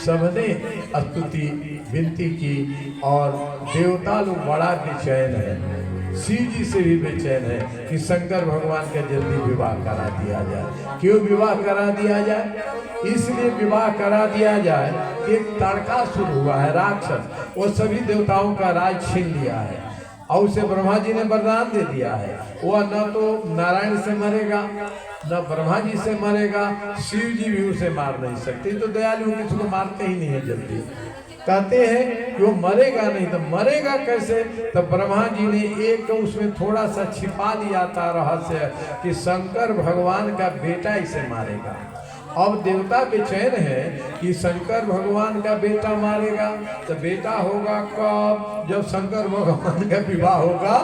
सबने स्तुति विनती की, और देवता लोग बड़ा बेचैन है, शिव जी से भी बेचैन है कि शंकर भगवान का जल्दी विवाह करा दिया जाए। क्यों विवाह करा दिया जाए? इसलिए विवाह करा दिया जाए, एक तड़का शुरू हुआ है, राक्षस वो सभी देवताओं का राज छीन लिया है, और उसे ब्रह्मा जी ने वरदान दे दिया है। वह न तो नारायण से मरेगा, न ब्रह्मा जी से मरेगा, शिव जी भी उसे मार नहीं सकते। तो दयालु किसी को मारते ही नहीं है जल्दी, कहते हैं कि वो मरेगा नहीं। तो मरेगा कैसे? तो ब्रह्मा जी ने एक उसमें थोड़ा सा छिपा लिया था रहस्य कि शंकर भगवान का बेटा इसे मारेगा। अब देवता बेचैन है कि शंकर भगवान का बेटा मारेगा, तो बेटा होगा कब? जब शंकर भगवान का विवाह होगा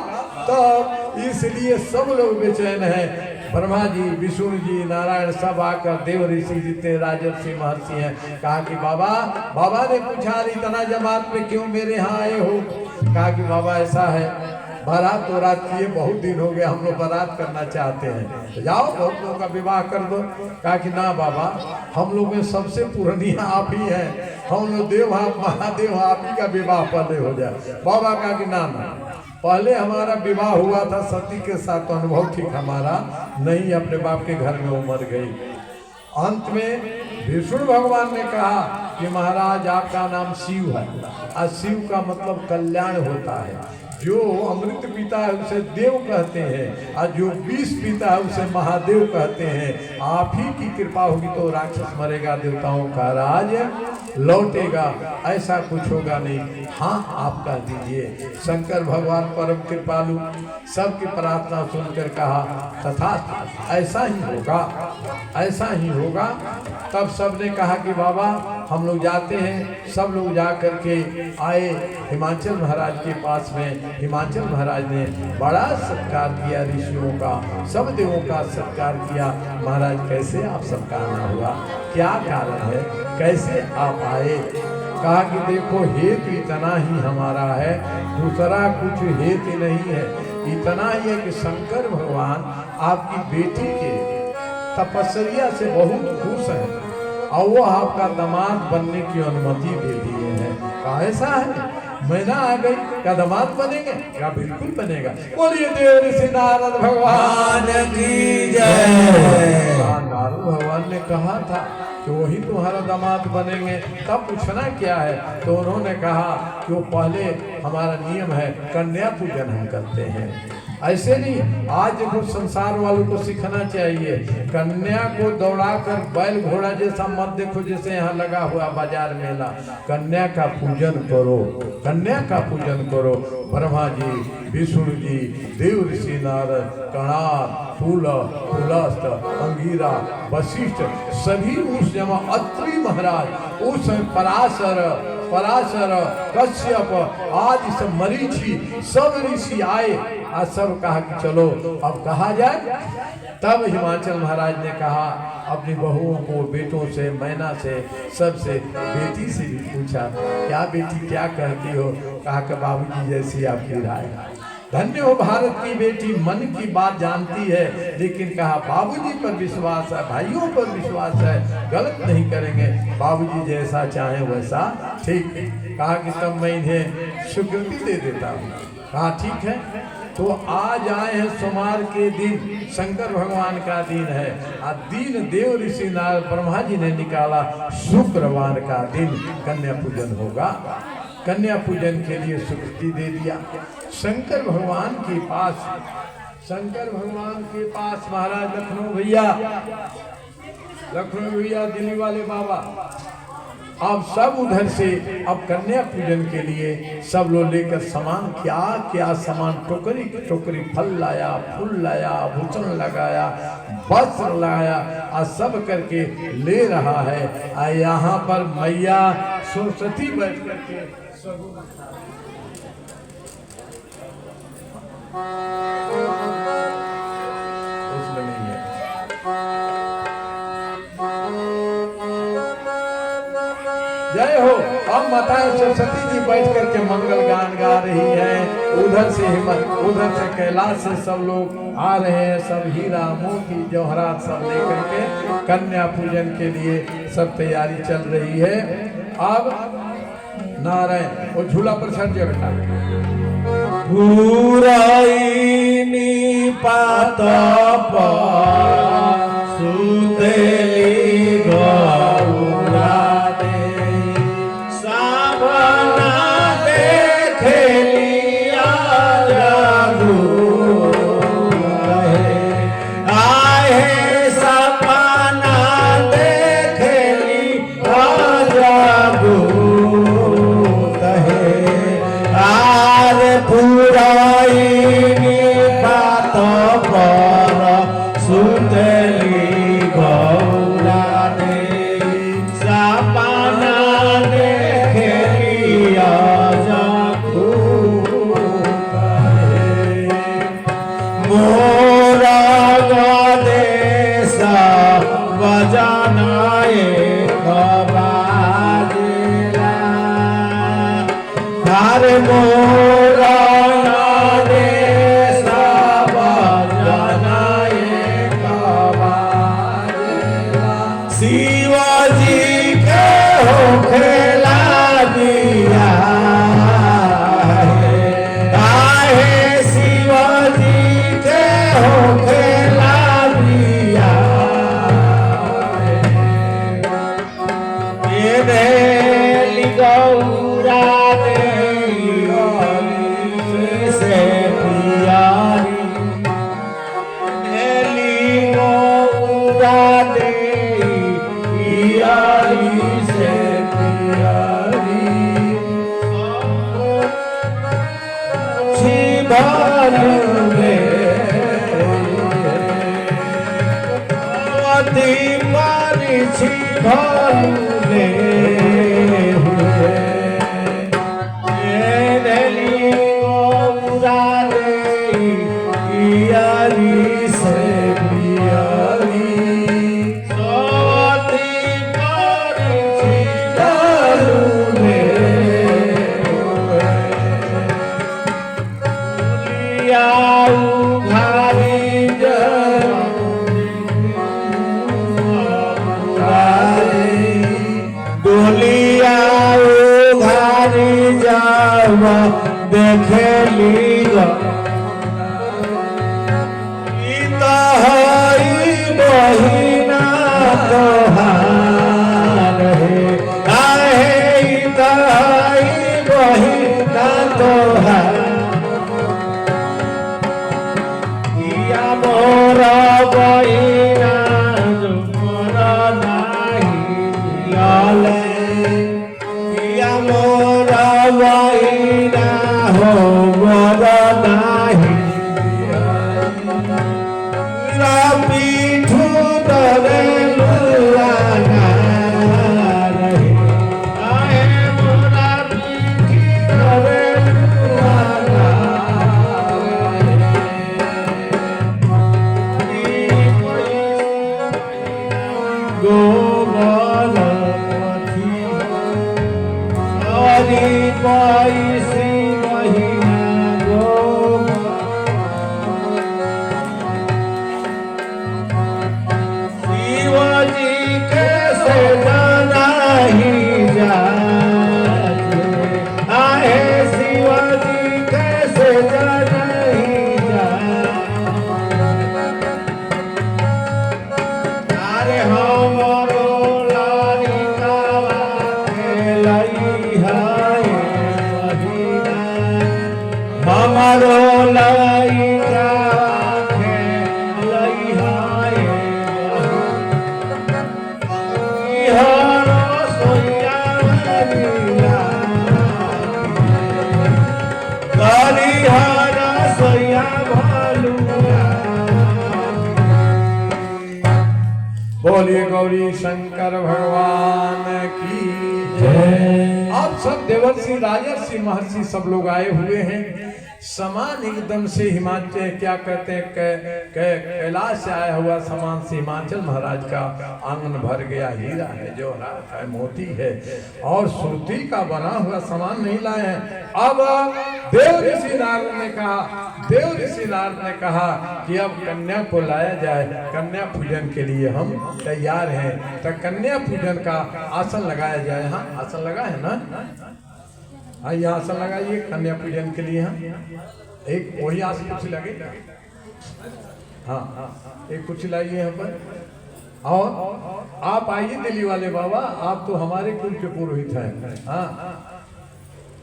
तब। इसलिए सब लोग बेचैन हैं। ब्रह्मा जी, विष्णु जी, नारायण सब आकर, देव ऋषि जितने राजर्षि महर्षि हैं, कहा कि बाबा ने पूछा इतना जमात में क्यों मेरे यहाँ आए हो? कहा कि बाबा ऐसा है, बारात तो रात किए बहुत दिन हो गए, हम लोग बारात करना चाहते हैं, तो जाओ बहुत लोगों का विवाह कर दो। कहा कि ना बाबा, हम लोग में सबसे पुरानिया आप ही हैं, हम लोग देव आप महादेव आप ही का विवाह पहले हो जाए। बाबा कहा कि ना, पहले हमारा विवाह हुआ था सती के साथ, तो अनुभव ठीक हमारा नहीं, अपने बाप के घर में उमर गई। अंत में विष्णु भगवान ने कहा कि महाराज आपका नाम शिव है, और शिव का मतलब कल्याण होता है। जो अमृत पीता है उसे देव कहते हैं, और जो विष पीता है उसे महादेव कहते हैं। आप ही की कृपा होगी तो राक्षस मरेगा, देवताओं का राज लौटेगा, ऐसा कुछ होगा नहीं। हाँ आप कह दीजिए। शंकर भगवान परम कृपालु, सबकी प्रार्थना सुनकर कहा तथा ऐसा ही होगा, ऐसा ही होगा। तब सबने कहा कि बाबा हम लोग जाते हैं। सब लोग जा करके आए हिमाचल महाराज के पास में। हिमाचल महाराज ने बड़ा सत्कार किया ऋषियों का, सब देवों का सत्कार किया। महाराज कैसे आप सबका आना हुआ, क्या कारण है, कैसे आप आए? कहा कि देखो हेतु इतना ही हमारा है, दूसरा कुछ हेतु नहीं है। इतना ही है कि शंकर भगवान आपकी बेटी के तपस्या से बहुत खुश हैं, और वो आपका दामाद बनने की अनुमति दे दिए हैं। कहा ऐसा है, मैना आ गई, क्या दामाद बनेंगे? क्या बिल्कुल बनेगा। बोलिए देव ऋषि नारद भगवान की जय। नारद भगवान ने कहा था कि वही तुम्हारा दामाद बनेंगे, तब पूछना क्या है? तो उन्होंने कहा कि वो पहले हमारा नियम है, कन्या पूजन हम करते हैं। ऐसे नहीं, आज देखो संसार वालों को सीखना चाहिए, कन्या को दौड़ाकर बैल घोड़ा जैसा मत देखो, जैसे यहाँ लगा हुआ बाजार मेला। कन्या का पूजन करो, कन्या का पूजन करो। ब्रह्मा जी, विष्णु जी, देव ऋषि नारद, कणार, फूल, पुलस्त, अंगीरा, वशिष्ठ सभी उस जमा, अत्रि महाराज, उस पराशर, कश्यप आदि सब मरीचि, सब ऋषि आए और सब कहा कि चलो अब कहा जाए। तब हिमाचल महाराज ने कहा अपनी बहुओं को, बेटों से, मैना से, सबसे, बेटी से भी पूछा, क्या बेटी क्या कहती हो? कहा कि बाबूजी जैसी आपकी राय। धन्य हो भारत की बेटी, मन की बात जानती है। लेकिन कहा बाबूजी पर विश्वास है, भाइयों पर विश्वास है, गलत नहीं करेंगे, बाबूजी जैसा चाहे वैसा ठीक है। कहा कि तब मैं इन्हें स्वीकृति दे देता हूँ। कहा ठीक है। तो आज आए हैं सोमवार के दिन, शंकर भगवान का दिन है। और दिन देव ऋषि नारद ब्रह्मा जी ने निकाला, शुक्रवार का दिन कन्या पूजन होगा। कन्या पूजन के लिए स्वीकृति दे दिया। शंकर भगवान के पास महाराज लखनऊ भैया, दिल्ली वाले बाबा, अब सब उधर से अब कन्या पूजन के लिए सब लोग लेकर सामान, क्या क्या सामान, टोकरी टोकरी फल लाया, फूल लाया, भूषण लगाया, वस्त्र लाया, और सब करके ले रहा है। यहाँ पर मैया सरस्वती बैठ करके उसमें नहीं है। जय हो। अब माता सरस्वती जी बैठ करके मंगल गान गा रही है। उधर से उधर से कैलाश से सब लोग आ रहे हैं, सब हीरा मोती जवाहरात सब लेकर के कन्या पूजन के लिए सब तैयारी चल रही है। अब नारायण वो झूला पर चढ़ जाए बेटा। पुराइनी पात सुतेली गौरा दे, सावना देखेली आजादू आहे, सपना देखेली आजादू पुराइनी बात पर सुतली गौरा दे, सपना देखेली आजादू मोरा गदेश बजनाए बाजेला, हर मोरा शिवाजी के होखेला दिया है, शिवाजी के होखेला दिया ये गौरा से प्यारी गौरा दे से प्यारी छिभालूले दीवानी छिभालूले हुए गौरा दे प्यारी से प्यारी देखेली बहिना तोहार है, बहिना तोहार मोरा वाइना हो मोरा नाही पीठू डरे लुआना रहे आए मोरा पीठी डरे लुआना गोबर पथी हरि पैसी महीना शिवजी कैसे जाना ही जाए आए शिवजी कैसे जाना ही जाए अरे हमरो लालिकावा खेलई हाय महीना हमारो लालिकावा खेलई हाय हरो सोया मरीला गरी हरा सोया भालुआ बोलिए गौरी शंकर भगवान की जय। आप सब देवर्षि राजर्षि महर्षि सब लोग आए हुए हैं। समान एकदम से हिमाचल क्या कहते हैं कैलाश से आया हुआ समान से हिमाचल महाराज का आंगन भर गया। हीरा है जो है मोती है और सुरती का बना हुआ सामान नहीं लाए हैं। अब देव ऋषि नारद ने कहा कि अब कन्या को लाया जाए। कन्या पूजन के लिए हम तैयार हैं। तो कन्या पूजन का आसन लगाया जाए। हाँ आसन लगा है ना। आइए आसन लगाइए कन्या पूजन के लिए। हाँ एक वही आसन कुर्सी लगे। हाँ एक कुर्सी लाइए यहाँ पर। और आप आइए दिल्ली वाले बाबा, आप तो हमारे कुल के पुरोहित हैं। हाँ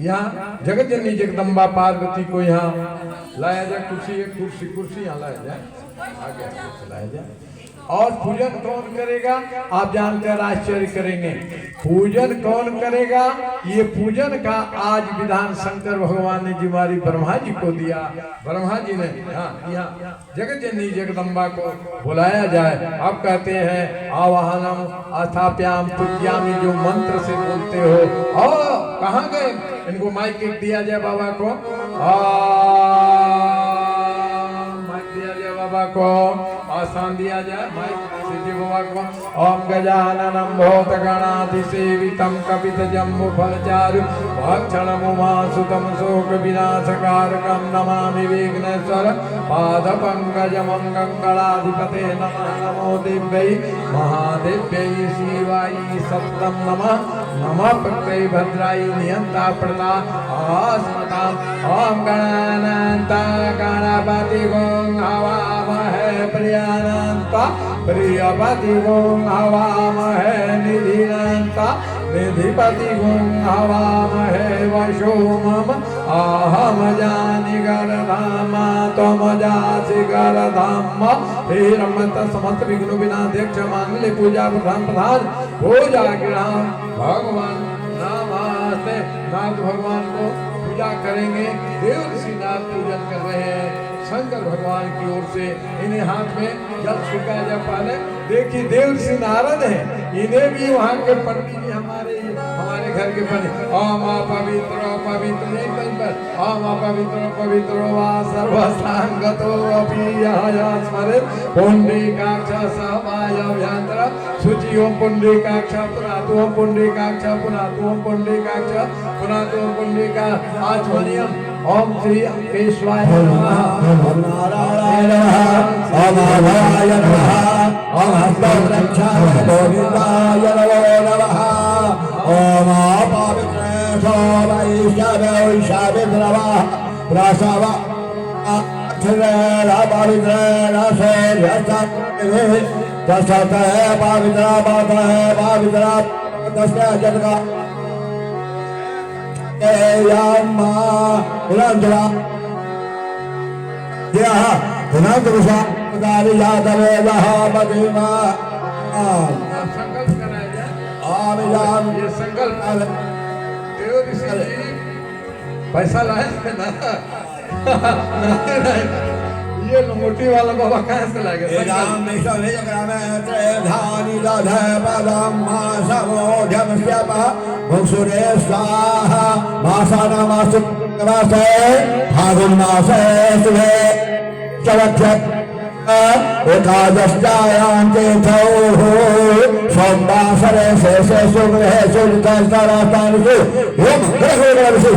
यहाँ जगत जननी जगदम्बा पार्वती को यहाँ लाया जाए। कुर्सी यहाँ लाया जाए। आगे लाया जाए। और पूजन कौन करेगा आप जानते हैं। आश्चर्य करेंगे पूजन कौन करेगा। ये पूजन का आज विधान शंकर भगवान ने जिम्मेदारी ब्रह्मा जी को दिया। ब्रह्मा जी ने यहाँ जगत जननी जगदम्बा को बुलाया जाए। अब कहते हैं आवाहनम अस्थाप्याम पूज्यामि, जो मंत्र से बोलते हो। और कहाँ गए इनको माइक दिया जाए बाबा को। माइक दिया जाए बाबा को। आसान दिया जाए माइक सिद्धि बाबा को। ओम गजाननम भूतगणाधिसेवितं कपितजम्बुफलचारु भक्षणं उमासुतं शोकविनाशकारकं नमामि विघ्नेश्वर पादपङ्कजं गङ्गणाधिपते नमः। नमो दिव्यै महादेव्यै शिवाय सत्तं नमः। नमः प्रत्यय भद्राय नियंता प्रदा आस्मताम्। ओम गणानान्ता गणपति गं हवामहे प्रियानन्ता प्रियपति गं हवामहे निधिनन्ता निधिपति गं हवामहे वशो मम अहम जानि गरधाम त्वम जासि गरधाम। हे रमत समस्त विघ्न विनाध्यक्ष मांगल्य पूजा प्रधान पूजा गृह भगवान नमस्ते। नाथ भगवान को पूजा करेंगे। देव ऋषि नाथ पूजन कर रहे हैं शंकर भगवान की ओर से। इन्हें हाथ में जल छिड़काया जाए। पहले देखिए देव ऋषि नारद हैं, इन्हें भी वहाँ के पंडित जी हमारे घर के पंडित ओम पवित्र पवित्र ओम पवित्र वा सर्वसांगतो अपि यः स्मरेत् पुंडरीकाक्ष समायभ्यंतर शुचि ओम पुंडरीकाक्ष पुनातु ओम पुंडरीकाक्ष पुनातु ओम पुंडरीकाक्ष पुनातु ओम पुंडरीका आचमनीयम। ओम श्री केशवाय नमः। ओम नारायण नमः। ओम अभयाय नमः। ओम हस्तरक्षाय गोविंदाय नमः। ओम पवित्रेश वैशाविद्रव प्रसव अक्षरेण पवित्रेण सूर्यस्ते तस्ते पवित्र पवित्र तस्य जगत् एयम्मा पुनंतरा यह पुनंतरुषा दारि यादवेदः मदिमा। संकल्प कराया जाए। ये संकल्प देव भयो ऋषि जी पैसा लाए थे ना नहीं नहीं ये लंगोटी वाला बाबा कहाँ से लाएगा राम विष्णु ग्रामे त्रयधानि दधे पदं मासमोढ्यमस्यपः मुक्षुरे स्वाहा मासानामास्तु मासे फागुन मासे शुभे चवक्षे एकादश्यायां तीर्थौ सोमवासरे शेषे शुभ्रे शुद्धस्तरास्तानिषु एवं ग्रहोदर्शि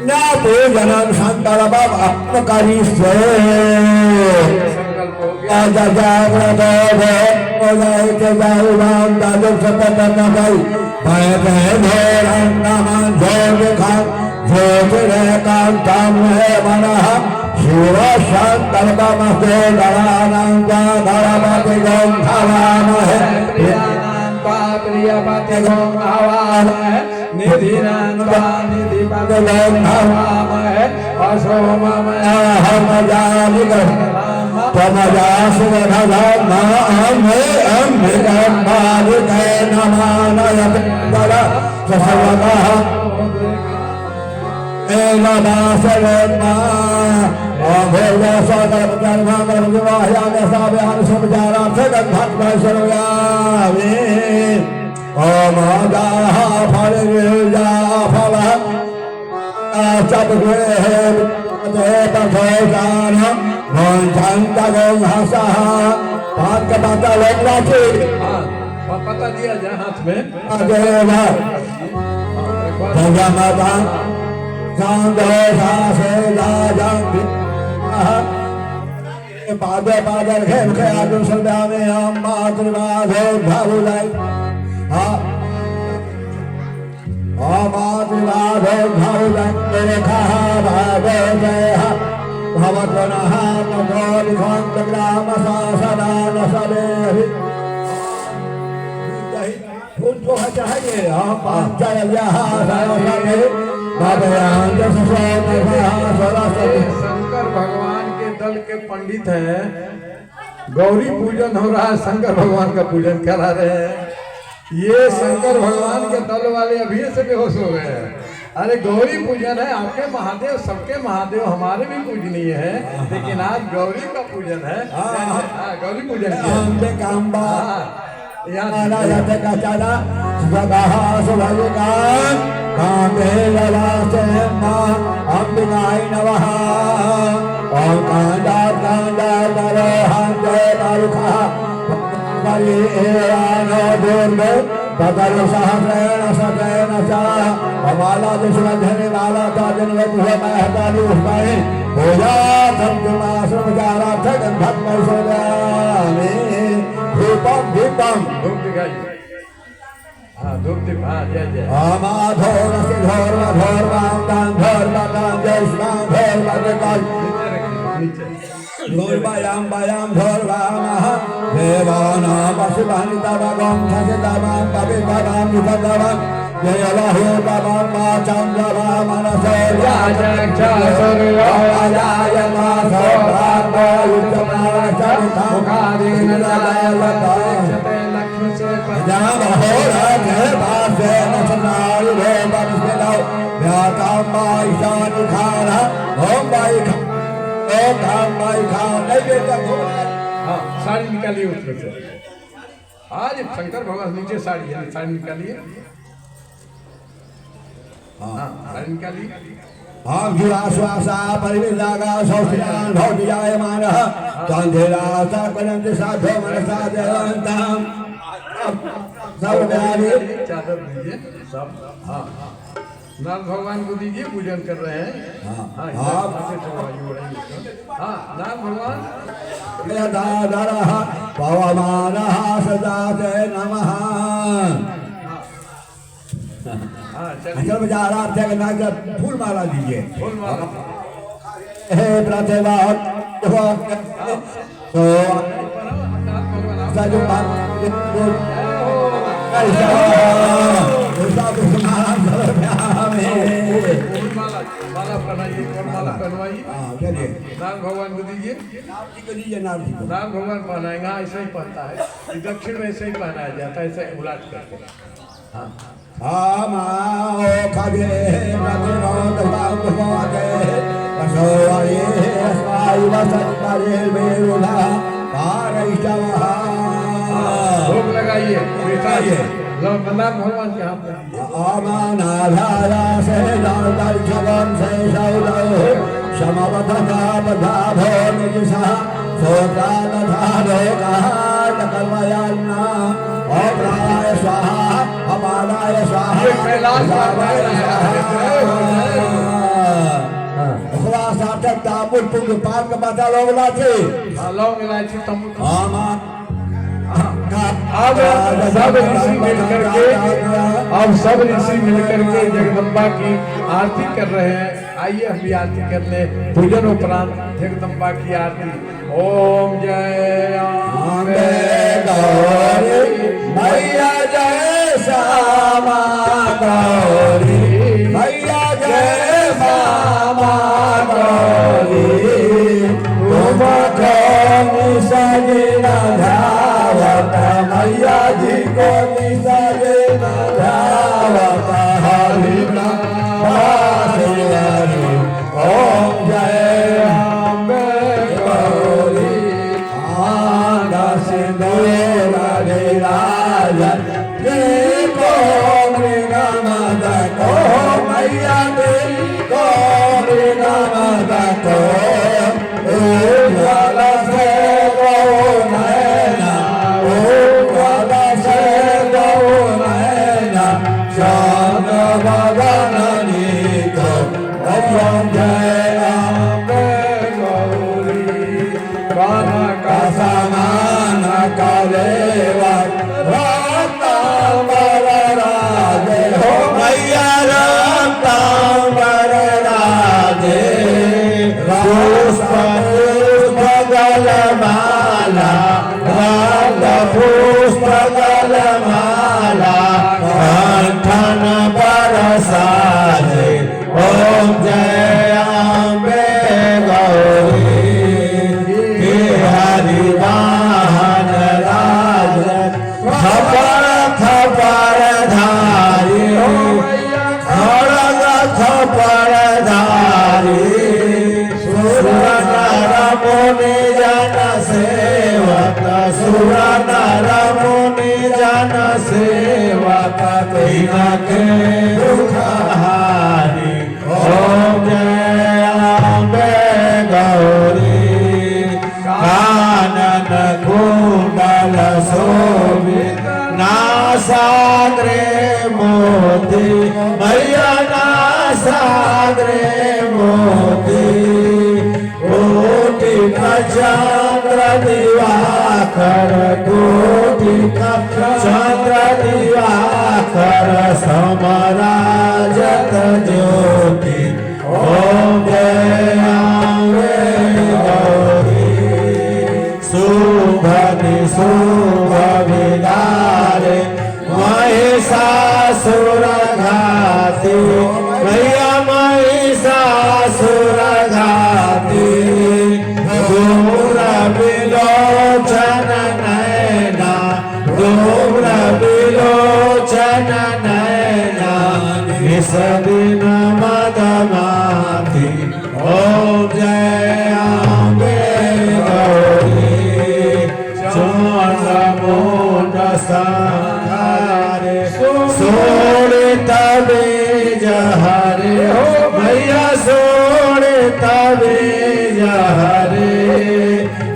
न पूजनं शंकरबाब आत्मकारी से जागृत उदयित जागृतां दादुक सततनगै भयभेरं नमः ज्योतिखां ज्योतिरेकान्तं हे मनः शिव शंकरबामस्ते दरानां धरमति गंधवामहे प्रियपति गंधवामहे निधिनान्वानिधि पदगंधवामहे असोममय हमजालिगः तमजासुरधर्माम्बिकाम्बालिके नमानयत बल ससवतः एनवासरेन्मा अभोगसोदरपरमागमविवाह्यामसाभ्यानुसमचारार्थगन्धत्वैश्वर्यामि ओमदाः फलविर्जाफलः सद्गुणेः तथोदानम् भोजन्तगोहसः पाकपतलग्राची पता दिया जाए हाथ में अदेव जगमता संदोषासेदाजं पादे पादर खेल के आदु सदामे हम मातृवाधो भावुलाई मातृवाधो भावुलाई रेखा भावे जय भवतनः मधोलिखंत ग्राम शासनान सदेहि फूल तो चाहिए हम पांचय सरस्वती शंकर भगवान के दल के पंडित हैं गौरी पूजन हो रहा है शंकर भगवान का पूजन करा रहे हैं ये शंकर भगवान के दल वाले अभी से बेहोश हो गए हैं अरे गौरी पूजन है आपके महादेव सबके महादेव हमारे भी पूजनीय है लेकिन आज गौरी का पूजन है गौरी पूजन अंबिकाय नमः ओम तदर सहस्रेण सतेन च अमाला दुष्मधने माला ताजन वपुः महतानि उष्मानि पूजा संतमाश्रमचारार्थ गन्धत्वैश्वर्यामि धूपं दीपं धूप दिखाइए धूप दीप जय जय अमाधोरसि धोर्वां धोर्वां जयस्वां धोर्वां धोर्वायां वायां धोर्वामः देवानां पशुपानि तवगं ससितवां पवित्रवां विपदवां जयलहो तवां मा चन्द्रवा मनसो साड़ी निकालिए उसमें से आज शंकर भगवान नीचे साड़ी है साड़ी निकालिए साड़ी निकालिए हम जीवाश्वासा परिविदागा सौस्यान भौतिजायमानः तन्धिरासा करन्ति साधो मनसा देवन्तां सर्वव्याधि चादर दीजिए सब नाथ भगवान को दीजिए पूजन कर रहे हैं नाथ भगवान यदाधरः पवमानः सदाते नमः कर्मचारार्थ फूल माला दीजिए फूल माला हे प्रतिभा माला पहनाइए माला पहनवाइए नाथ भगवान को दीजिए नाथ भगवान पहनाएंगे ऐसा ही पहनता है दक्षिण में ऐसे ही पहनाया जाता है ऐसे उलट करके Amao kade natino dabang bumate Pasoari asai wasan kare merula Paraishtawa भोग लगाइए बिठाइए जगन्नाथ भगवान के हाथ में Amanadhara se daldal chavan se saudao Shamavadana badhavo nijisa Sotranadhano kahana kalmayana Abraya swaha Amanaya swaha ये कैलाश बाबा Akhwa sahabat tamur punggu pan kepada lawlati लौंग इलायची तंबू Aman अब सब ऋषि मिलकर के जगदम्बा की आरती कर रहे हैं। आइए हम भी आरती कर ले। पूजन उपरांत जगदम्बा की आरती। ओम जय अम्बे गौरी मैया जय श्यामा गौरी मैया जय श्यामा गौरी तुम कौन सजना धावत मैया जी को निसजना धावत हरिना हरि ओम जय अम्बे गौरी आगा सिंदूर राजन को मृगमद को मैया को मृगमद को उज्ज्वल से गो नैना उज्ज्वल से गो नैना चांद बदन नीको ओम जय अम्बे गौरी काना का समान कलेवा रत्नांबर राजे हो मैया रत्नांबर राजे पुष्प पुष्प गलमाला रंग पुष्प गलमाला कंठन बरसाजे ओम जय अम्बे गौरी हे हरि वाहन राज खपर खपर धारी खड़ग खपर धारी सुर नर मुनि जन सेवक सुर नर मुनि जन सेवक तिनके दुख हारी ओम जय अम्बे गौरी कानन कुंडल शोभित नासाग्रे मोती मैया नासाग्रे मोती कोटि चंद्र दिवाकर कोटि चंद्र दिवाकर समराजत ज्योति ओम जय अम्बे गौरी शुभ निशुभ विदारे महिषासुर घाती मैया महिषासुर घाती दूर विलोचन नैना दूर विलोचन नैना इस दिन मदमाती ओम जय अम्बे गौरी चंड मुंड संहारे सोड़े तबे जहरे हो मैया सोड़े तबे जहरे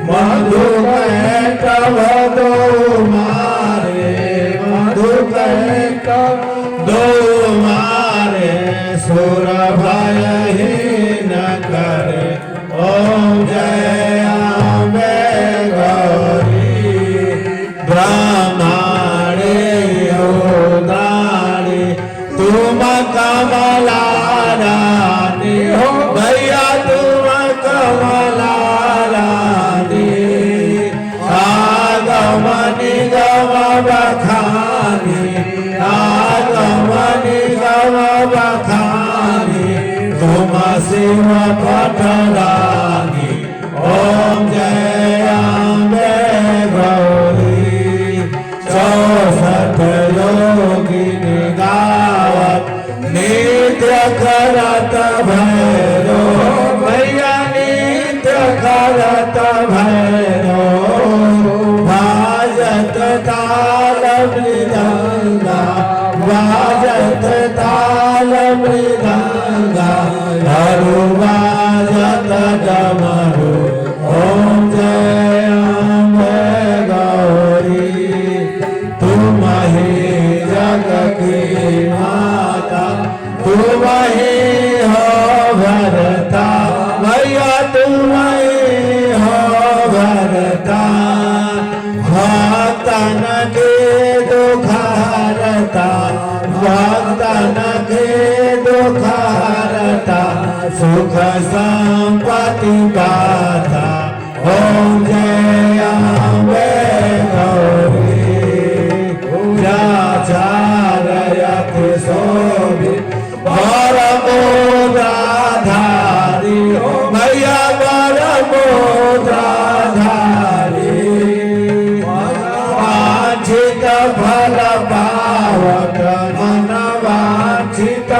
मधु कव दो मारे मधु कव दो मारे सुर भय ही न करे ओम जय अम्बे गौरी ब्रह्माणे उदारे तुम कमला रानी हो भैया तुम कमला रानी आगम निगम बखानी आगम निगम बखानी तुम शिव पटरानी ओम जय अम्बे गौरी 64 योगिनी भैरो मैया नित्य करत भैरो बाजत ताल मृदंगा बाजत ताल मृदंगा धरु बाजत डमरू ओम जय अम्बे गौरी तुम ही जग की माता तुम ही हो भरता भैया तुम ही हो भरता भक्तन के दुख हरता भक्तन के दुख हरता सुख संपत्ति पाता ओम जय अम्बे गौरी चारयत शोभि परमोदाधारी मैया परमोदाधारी वांछित फल पावक मन वांछित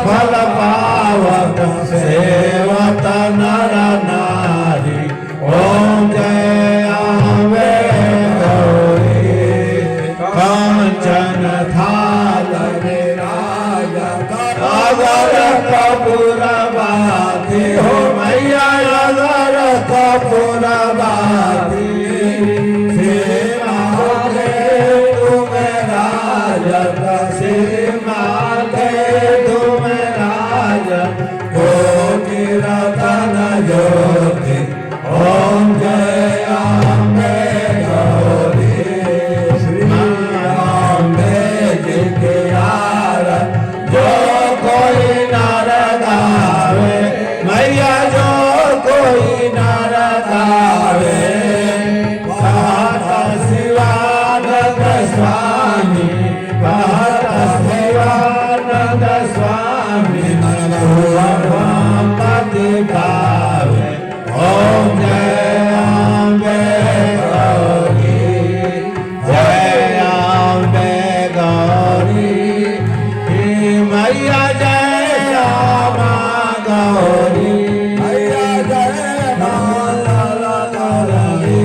फल पावक सेवत नर नारी ओम जय अम्बे गौरी कांचन थाल अगर कपूर बाती हो मैया अगर कपूर बाती तुम राजत से माथे तुम राजत कोटि रतन ज्योति ओम जय अम्बे गौरी श्री अम्बे जी के आरत जो कोई नर गावे मैया जो कोई नर गावे भक्त शिवानंद स्वामी भक्त शिवानंद स्वामी पति पावे ओम जय अम्बे गौरी जय अम्बे गौरी मैया जय श्यामा गौरी मैया जय माला गौरी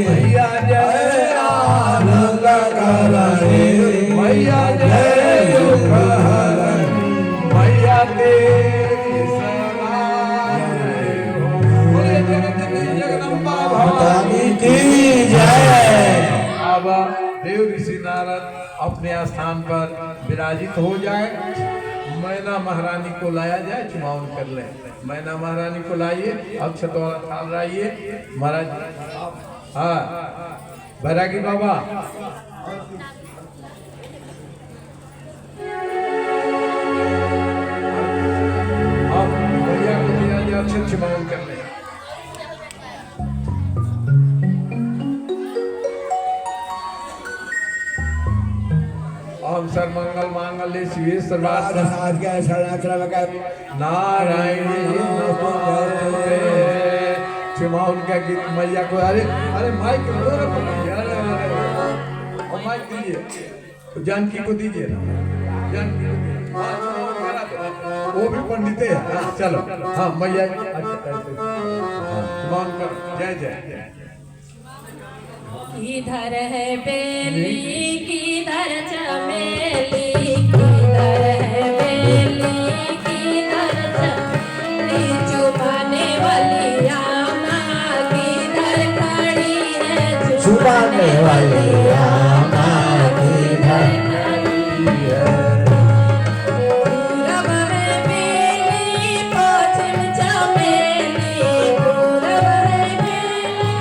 मैया जय आनंद गौरी मैया जय सुख हरण मैया तेरी सराय हो बोले जगत जगदम्बा भवानी की जय। अब देव ऋषि नारद अपने स्थान पर विराजित हो जाए मैना महारानी को लाया जाए चुमावन कर ले मैना महारानी को लाइए अक्षत और थाल लाइए महाराज हाँ बैरागी बाबा अब भैया को दिया जाए अक्षत चुमावन कर ले ओम सर्वमंगल मांगल्ये शिवे सर्वार्थ साधके शरणागत नारायणी नमोस्तुते चुमावन का गीत मैया को अरे अरे माइक लो रे अरे और माइक दीजिए जानकी को दीजिए ना जानकी को दीजिए हाँ, चुमावन करा दो वो भी पंडित है हाँ, चलो हाँ मैया अच्छा ऐसे हाँ, चुमावन करो जय जय किधर है बेली किधर चमेली किधर है बेली किधर चमेली चुपाने वाली आमा किधर खड़ी है छुपाने वाली आमा किधर खड़ी है पूरब है बेली पश्चिम चमेली पूरब है बेली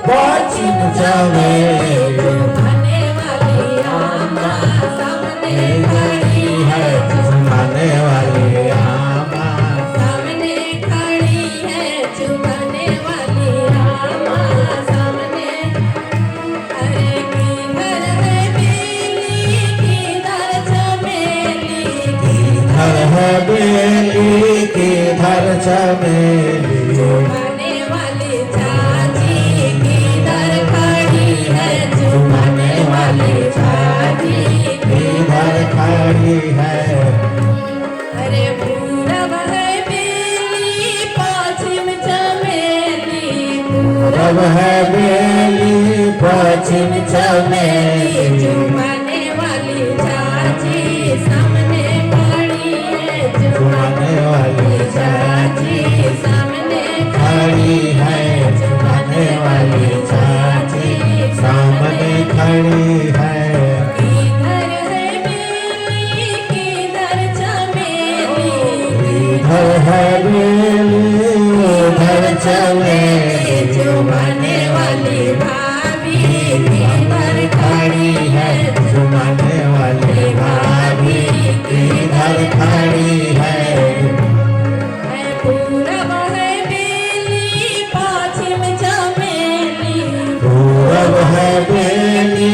पश्चिम चमेली चुपाने वाली आमा सामने खड़ी है छुपाने वाली आमा सामने खड़ी है चुपाने वाली आमा सामने अरे किधर है बेली किधर चमेली किधर है बेली किधर चमेली चुपाने वाली चाची किधर खड़ी है चुपाने वाली चाची किधर खड़ी है अरे पूरब है बेली पूरब है बेली पश्चिम चमेली चुमाने वाली चाची सामने खड़ी है चुमाने वाली चाची सामने खड़ी है चुमाने वाली चाची सामने खड़ी है किधर है बेली किधर चमेली इधर है बेली उधर चमेली चुमाने वाली भाभी किधर खड़ी है चुमाने वाली भाभी इधर खड़ी है पूरब है बेली पश्चिम चमेली पूरब है बेली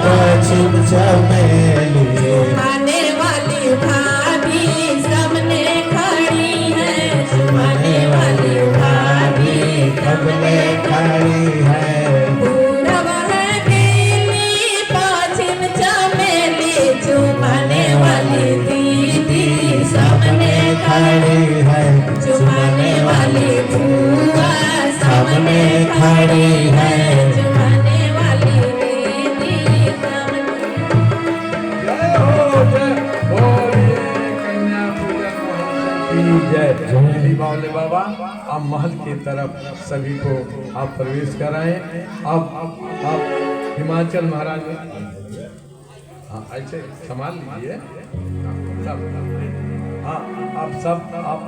पश्चिम चमेली चुमाने वाली भाभी सामने खड़ी है चुमाने वाली भाभी कबले खड़ी है पूरब है बेली पश्चिम चमेली चुमाने वाली दीदी सामने खड़ी है चुमाने वाली बुआ सामने खड़ी है चुमाने वाली दीदी सामने जय हो जय बोलिए कन्या पूजन महोत्सव की जय जय बावले बाबा। अब महल की तरफ सभी को आप प्रवेश कराएं। अब हिमाचल महाराज हाँ ऐसे संभाल लीजिए। हाँ आप सब आप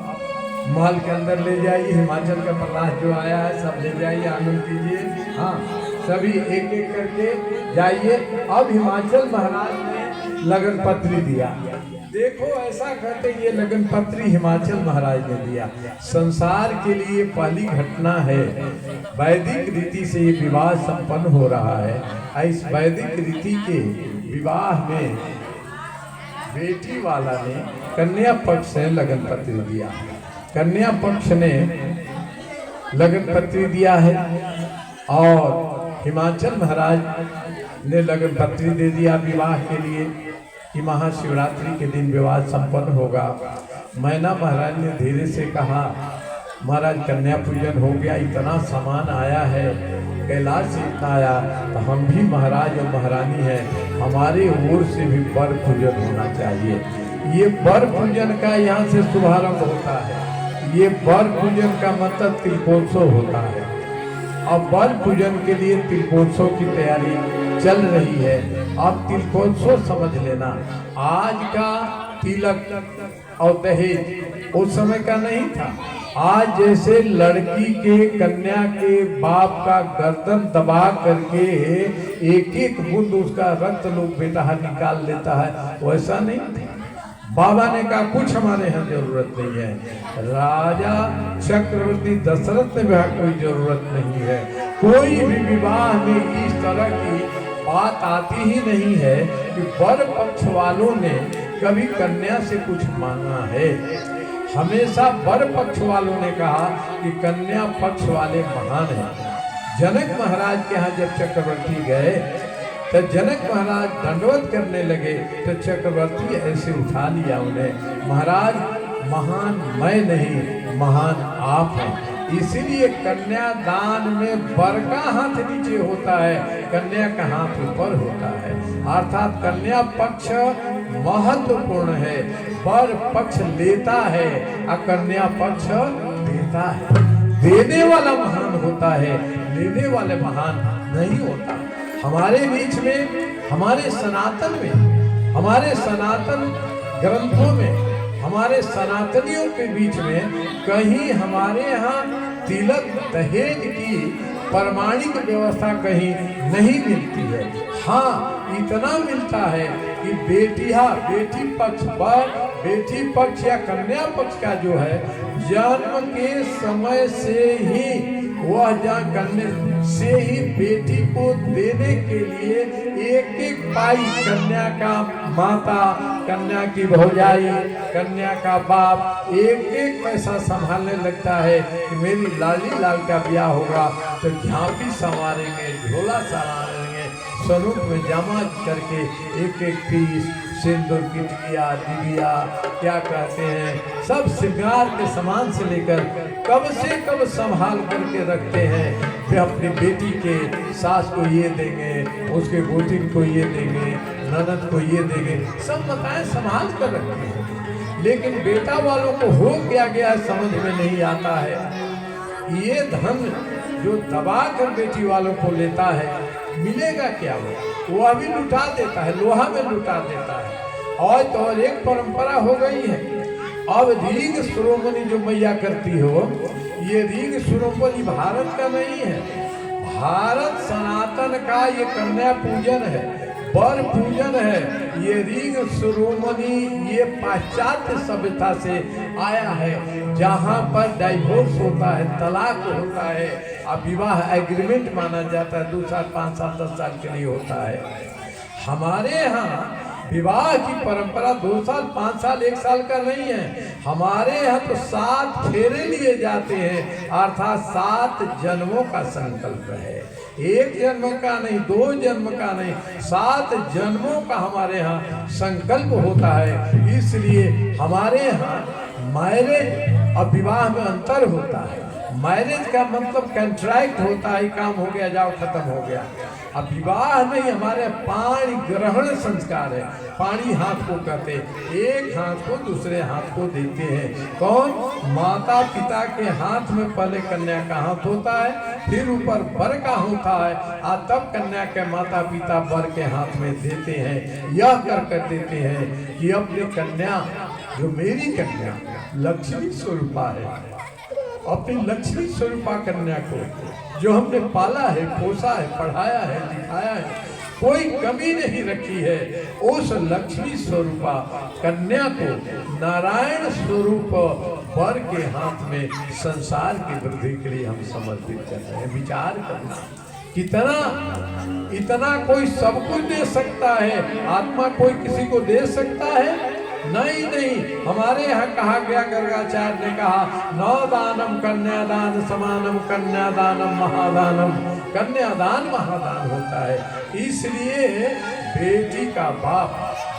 महल के अंदर ले जाइए। हिमाचल का प्रहलाद जो आया है सब ले जाइए, आनंद कीजिए। हाँ सभी एक एक करके जाइए। अब हिमाचल महाराज ने लगन पत्री दिया। देखो ऐसा घटे ये लगन पत्री हिमाचल महाराज ने दिया। संसार के लिए पहली घटना है। वैदिक रीति से ये विवाह संपन्न हो रहा है। इस वैदिक रीति के विवाह में बेटी वाला ने कन्या पक्ष से लगन पत्री दिया। कन्या पक्ष ने लगन पत्री दिया है और हिमाचल महाराज ने लगन पत्री दे दिया विवाह के लिए कि महाशिवरात्रि के दिन विवाह संपन्न होगा। मैना महाराज ने धीरे से कहा महाराज कन्या पूजन हो गया, इतना सामान आया है, कैलाश से इतना आया, तो हम भी महाराज और महारानी हैं, हमारे ओर से भी वर पूजन होना चाहिए। ये वर पूजन का यहाँ से शुभारंभ होता है। ये वर पूजन का मतलब तिलकोत्सव होता है। अब वर पूजन के लिए तिलकोत्सव की तैयारी चल रही है। अब तिलकोत्सव समझ लेना। आज का तिलक और दहेज उस समय का नहीं था। आज जैसे लड़की के कन्या के बाप का गर्दन दबा करके एक एक बूंद उसका रक्त लोग बेटा निकाल लेता है, वैसा नहीं था। बाबा ने कहा कुछ हमारे यहाँ जरूरत नहीं है। राजा चक्रवर्ती दशरथ ने कहा कोई जरूरत नहीं है। कोई भी विवाह में इस तरह की बात आती ही नहीं है कि वर पक्ष वालों ने कभी कन्या से कुछ मांगा है। हमेशा वर पक्ष वालों ने कहा कि कन्या पक्ष वाले महान हैं। जनक महाराज के यहाँ जब चक्रवर्ती गए तो जनक महाराज दंडवत करने लगे तो चक्रवर्ती ऐसे उठा लिया उन्हें, महाराज महान मैं नहीं महान आप हैं। इसीलिए कन्यादान में वर का हाथ नीचे होता है, कन्या का हाथ ऊपर होता है। अर्थात कन्या पक्ष महत्वपूर्ण है, वर पक्ष लेता है और कन्या पक्ष देता है। देने वाला महान होता है, लेने वाले महान नहीं होता। हमारे बीच में, हमारे सनातन में, हमारे सनातन ग्रंथों में, हमारे सनातनियों के बीच में कहीं हमारे यहाँ तिलक दहेज की प्रमाणिक व्यवस्था कहीं नहीं मिलती है। हाँ इतना मिलता है कि बेटी पक्ष पर बेटी पक्ष या कन्या पक्ष का जो है जन्म के समय से ही वह करने से ही बेटी को देने के लिए एक एक पाई कन्या का माता, कन्या की भौजाई, कन्या का बाप एक एक पैसा संभालने लगता है कि मेरी लाली लाल का ब्याह होगा तो झांपी संवारेंगे, झोला संवारेंगे, स्वरूप में जमा करके एक एक पीस सिंदूर की टिकिया, दिविया क्या कहते हैं सब श्रृंगार के सामान से लेकर कब से कब संभाल करके रखते हैं। वे अपनी बेटी के सास को ये देंगे, उसके गोतिन को ये देंगे, ननद को ये देंगे, सब माताएं संभाल कर रखती हैं। लेकिन बेटा वालों को हो क्या गया समझ में नहीं आता है। ये धन जो दबा कर बेटी वालों को लेता है, मिलेगा क्या? वो अभी लुटा देता है, लोहा में लुटा देता है। और तो और एक परंपरा हो गई है, अब रीग शिरोमणि जो मैया करती हो, ये रीग शिरोमणि भारत का नहीं है, भारत सनातन का ये कन्या पूजन है, वर पूजन है। ये रीग शिरोमणि ये पाश्चात्य सभ्यता से आया है, जहाँ पर डाइवोर्स होता है, तलाक होता है, अब विवाह एग्रीमेंट माना जाता है, 2 साल 5 साल 10 साल के लिए होता है। हमारे यहाँ विवाह की परंपरा 2 साल 5 साल 1 साल का नहीं है, हमारे यहाँ तो 7 फेरे लिए जाते हैं, अर्थात 7 जन्मों का संकल्प है। 1 जन्म का नहीं, 2 जन्म का नहीं, 7 जन्मों का हमारे यहाँ संकल्प होता है। इसलिए हमारे यहाँ मैरिज और विवाह में अंतर होता है। मैरिज का मतलब कॉन्ट्रैक्ट होता है, काम हो गया, जाओ खत्म हो गया। अब विवाह नहीं, हमारे पाणी ग्रहण संस्कार है। पाणी हाथ को कहते, एक हाथ को दूसरे हाथ को देते हैं। कौन? माता पिता के हाथ में पहले कन्या का हाथ होता है, फिर ऊपर वर का होता है, और तब कन्या के माता पिता वर के हाथ में देते हैं। यह कर देते हैं कि अपनी कन्या, जो मेरी कन्या लक्ष्मी स्वरूपा है, अपनी लक्ष्मी स्वरूपा कन्या को जो हमने पाला है, पोसा है, पढ़ाया है, लिखाया है, कोई कमी नहीं रखी है, उस लक्ष्मी स्वरूपा कन्या को नारायण स्वरूप वर के हाथ में संसार की वृद्धि के लिए हम समर्पित कर रहे हैं। विचार करना, इतना कोई सब कुछ दे सकता है, आत्मा कोई किसी को दे सकता है? नहीं। हमारे यहाँ कहा गया, गर्गाचार्य ने कहा, 9 दानम कन्यादान समानम, कन्यादानम महादानम। कन्यादान महादान होता है। इसलिए बेटी का बाप,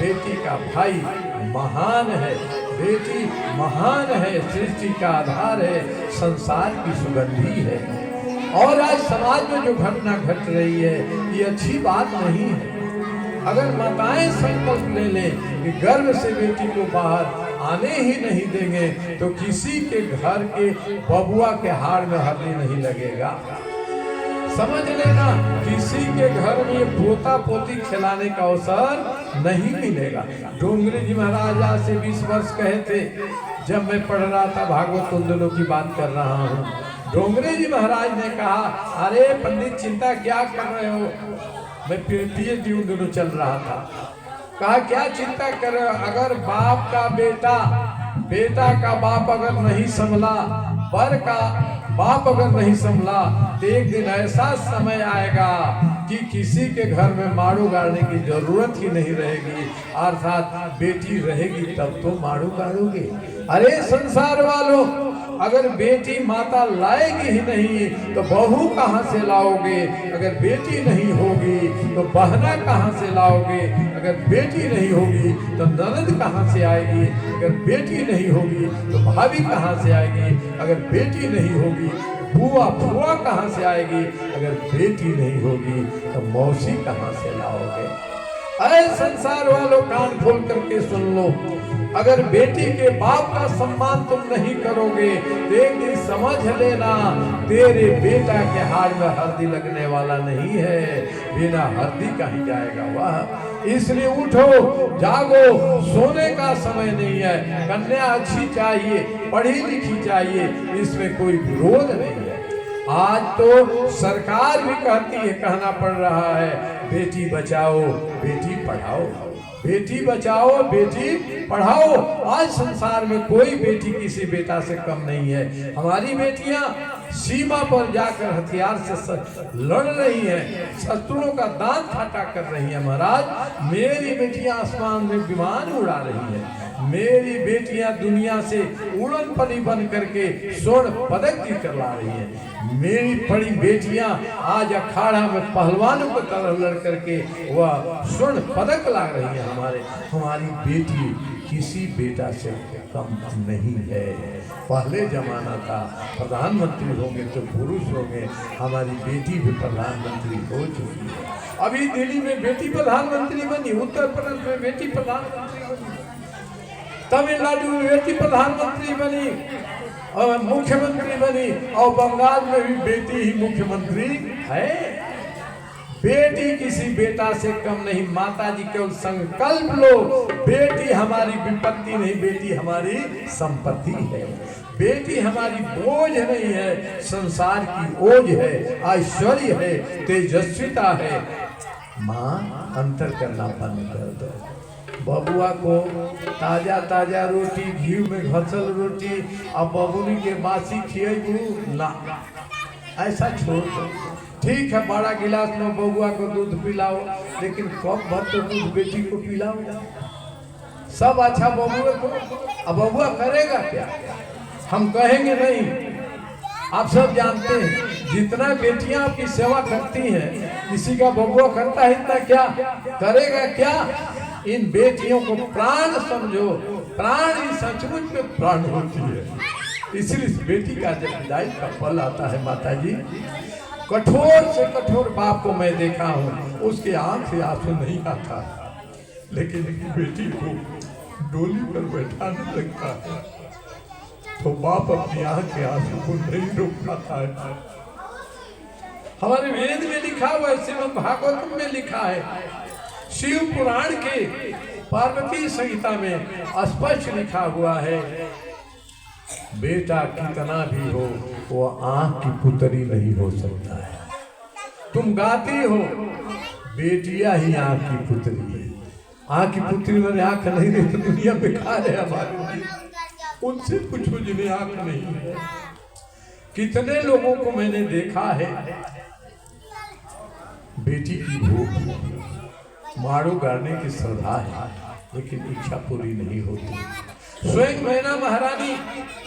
बेटी का भाई महान है, बेटी महान है, सृष्टि का आधार है, संसार की सुगंधी है। और आज समाज में जो घटना घट रही है, ये अच्छी बात नहीं है। अगर माताएं संकल्प ले लें कि गर्भ से बेटी को बाहर आने ही नहीं देंगे, तो किसी के घर के बबुआ के हाड़ में हल्दी नहीं लगेगा। समझ लेना, किसी के घर में पोता पोती खिलाने का अवसर नहीं मिलेगा। डोंगरे जी महाराज आज से 20 वर्ष कहे थे, जब मैं पढ़ रहा था, भागवत कुंडलों की बात कर रहा हूँ। डोंगरे जी महाराज ने कहा, अरे पंडित चिंता क्या कर रहे हो? मैं PhD उन दिनों चल रहा था। कहा क्या चिंता कर रहे हो? अगर बाप का बेटा का बाप अगर नहीं संभला, वर का बाप अगर नहीं संभला, तो एक दिन ऐसा समय आएगा कि किसी के घर में माड़ू गाड़ने की जरूरत ही नहीं रहेगी, अर्थात बेटी रहेगी तब तो माड़ू गाड़ोगे। अरे संसार वालों, अगर बेटी माता लाएगी ही नहीं तो बहू कहाँ से लाओगे? अगर बेटी नहीं होगी तो बहना कहाँ से लाओगे? अगर बेटी नहीं होगी तो ननद कहाँ से आएगी? अगर बेटी नहीं होगी तो भाभी कहाँ से आएगी? अगर बेटी नहीं होगी बुआ फुआ कहाँ से आएगी? अगर बेटी नहीं होगी तो मौसी कहाँ से लाओगे? अरे संसार वालों, कान खोल करके सुन लो, अगर बेटी के बाप का सम्मान तुम नहीं करोगे तो एक दिन समझ लेना, तेरे बेटा के हाथ में हल्दी लगने वाला नहीं है, बिना हल्दी का ही जाएगा वह। इसलिए उठो, जागो, सोने का समय नहीं है। कन्या अच्छी चाहिए, पढ़ी लिखी चाहिए, इसमें कोई विरोध नहीं है। आज तो सरकार भी कहती है, कहना पड़ रहा है, बेटी बचाओ बेटी पढ़ाओ, बेटी बचाओ बेटी पढ़ाओ। आज संसार में कोई बेटी किसी बेटा से कम नहीं है। हमारी बेटियां सीमा पर जाकर हथियार से लड़ रही हैं, शत्रुओं का दांत फाटा कर रही हैं। महाराज, मेरी बेटियां आसमान में विमान उड़ा रही हैं, मेरी बेटियां दुनिया से उड़न परी बन करके स्वर्ण पदक जीत ला रही हैं। मेरी बड़ी बेटियां आज अखाड़ा में पहलवानों की तरह लड़ करके वह स्वर्ण पदक ला रही है। हमारी बेटी किसी बेटा से कम नहीं है। पहले जमाना था प्रधानमंत्री होंगे तो पुरुष होंगे, हमारी बेटी भी प्रधानमंत्री हो चुकी है। अभी दिल्ली में बेटी प्रधानमंत्री बनी, उत्तर प्रदेश में बेटी प्रधानमंत्री बनी, तमिलनाडु में बेटी प्रधानमंत्री बनी और मुख्यमंत्री बनी, और बंगाल में भी बेटी ही मुख्यमंत्री है। बेटी किसी बेटा से कम नहीं। माता जी केवल संकल्प लो, बेटी हमारी विपत्ति नहीं, बेटी हमारी संपत्ति है। बेटी हमारी बोझ नहीं है, संसार की ओझ है, ऐश्वर्य है, तेजस्विता है। माँ अंतर करना बंद कर दो। बबुआ को ताजा ताजा रोटी, घी में घसल रोटी और बबुनी के बासी खिएबू ना, ऐसा छोड़ दो। ठीक है, बड़ा गिलास में बबुआ को दूध पिलाओ, लेकिन कप भर तो दूध बेटी को पिलाओ। सब अच्छा बबुआ को, अब बबुआ करेगा क्या? हम कहेंगे नहीं। आप सब जानते हैं जितना बेटियां आपकी सेवा करती हैं, किसी का बबुआ करता है इतना क्या करेगा? क्या इन बेटियों को प्राण समझो। प्राण ही सचमुच में प्राण होती है। इसलिए इस बेटी का जब विदाई का पल आता है, माता जी, कठोर से कठोर बाप को मैं देखा हूँ, उसके आंख से आंसू नहीं आता, लेकिन बेटी को डोली पर बैठाने लगता है तो बाप अपनी आंख के आंसू को नहीं रोक पाता है। हमारे वेद में लिखा हुआ है, श्रीमद् भागवत में लिखा है, शिव पुराण के पार्वती संहिता में स्पष्ट लिखा हुआ है, बेटा कितना भी हो वो आंख की पुतरी नहीं हो सकता है। तुम गाती हो, बेटिया ही आंख की पुतरी है। आंख की पुतरी मैंने आंख नहीं रही तो दुनिया बेकार है हमारे। उनसे पूछो जिन्हें आंख नहीं है। कितने लोगों को मैंने देखा है, बेटी की भूख, मारो गाड़ने की श्रद्धा है, लेकिन इच्छा पूरी नहीं होती। स्वयं मैना महारानी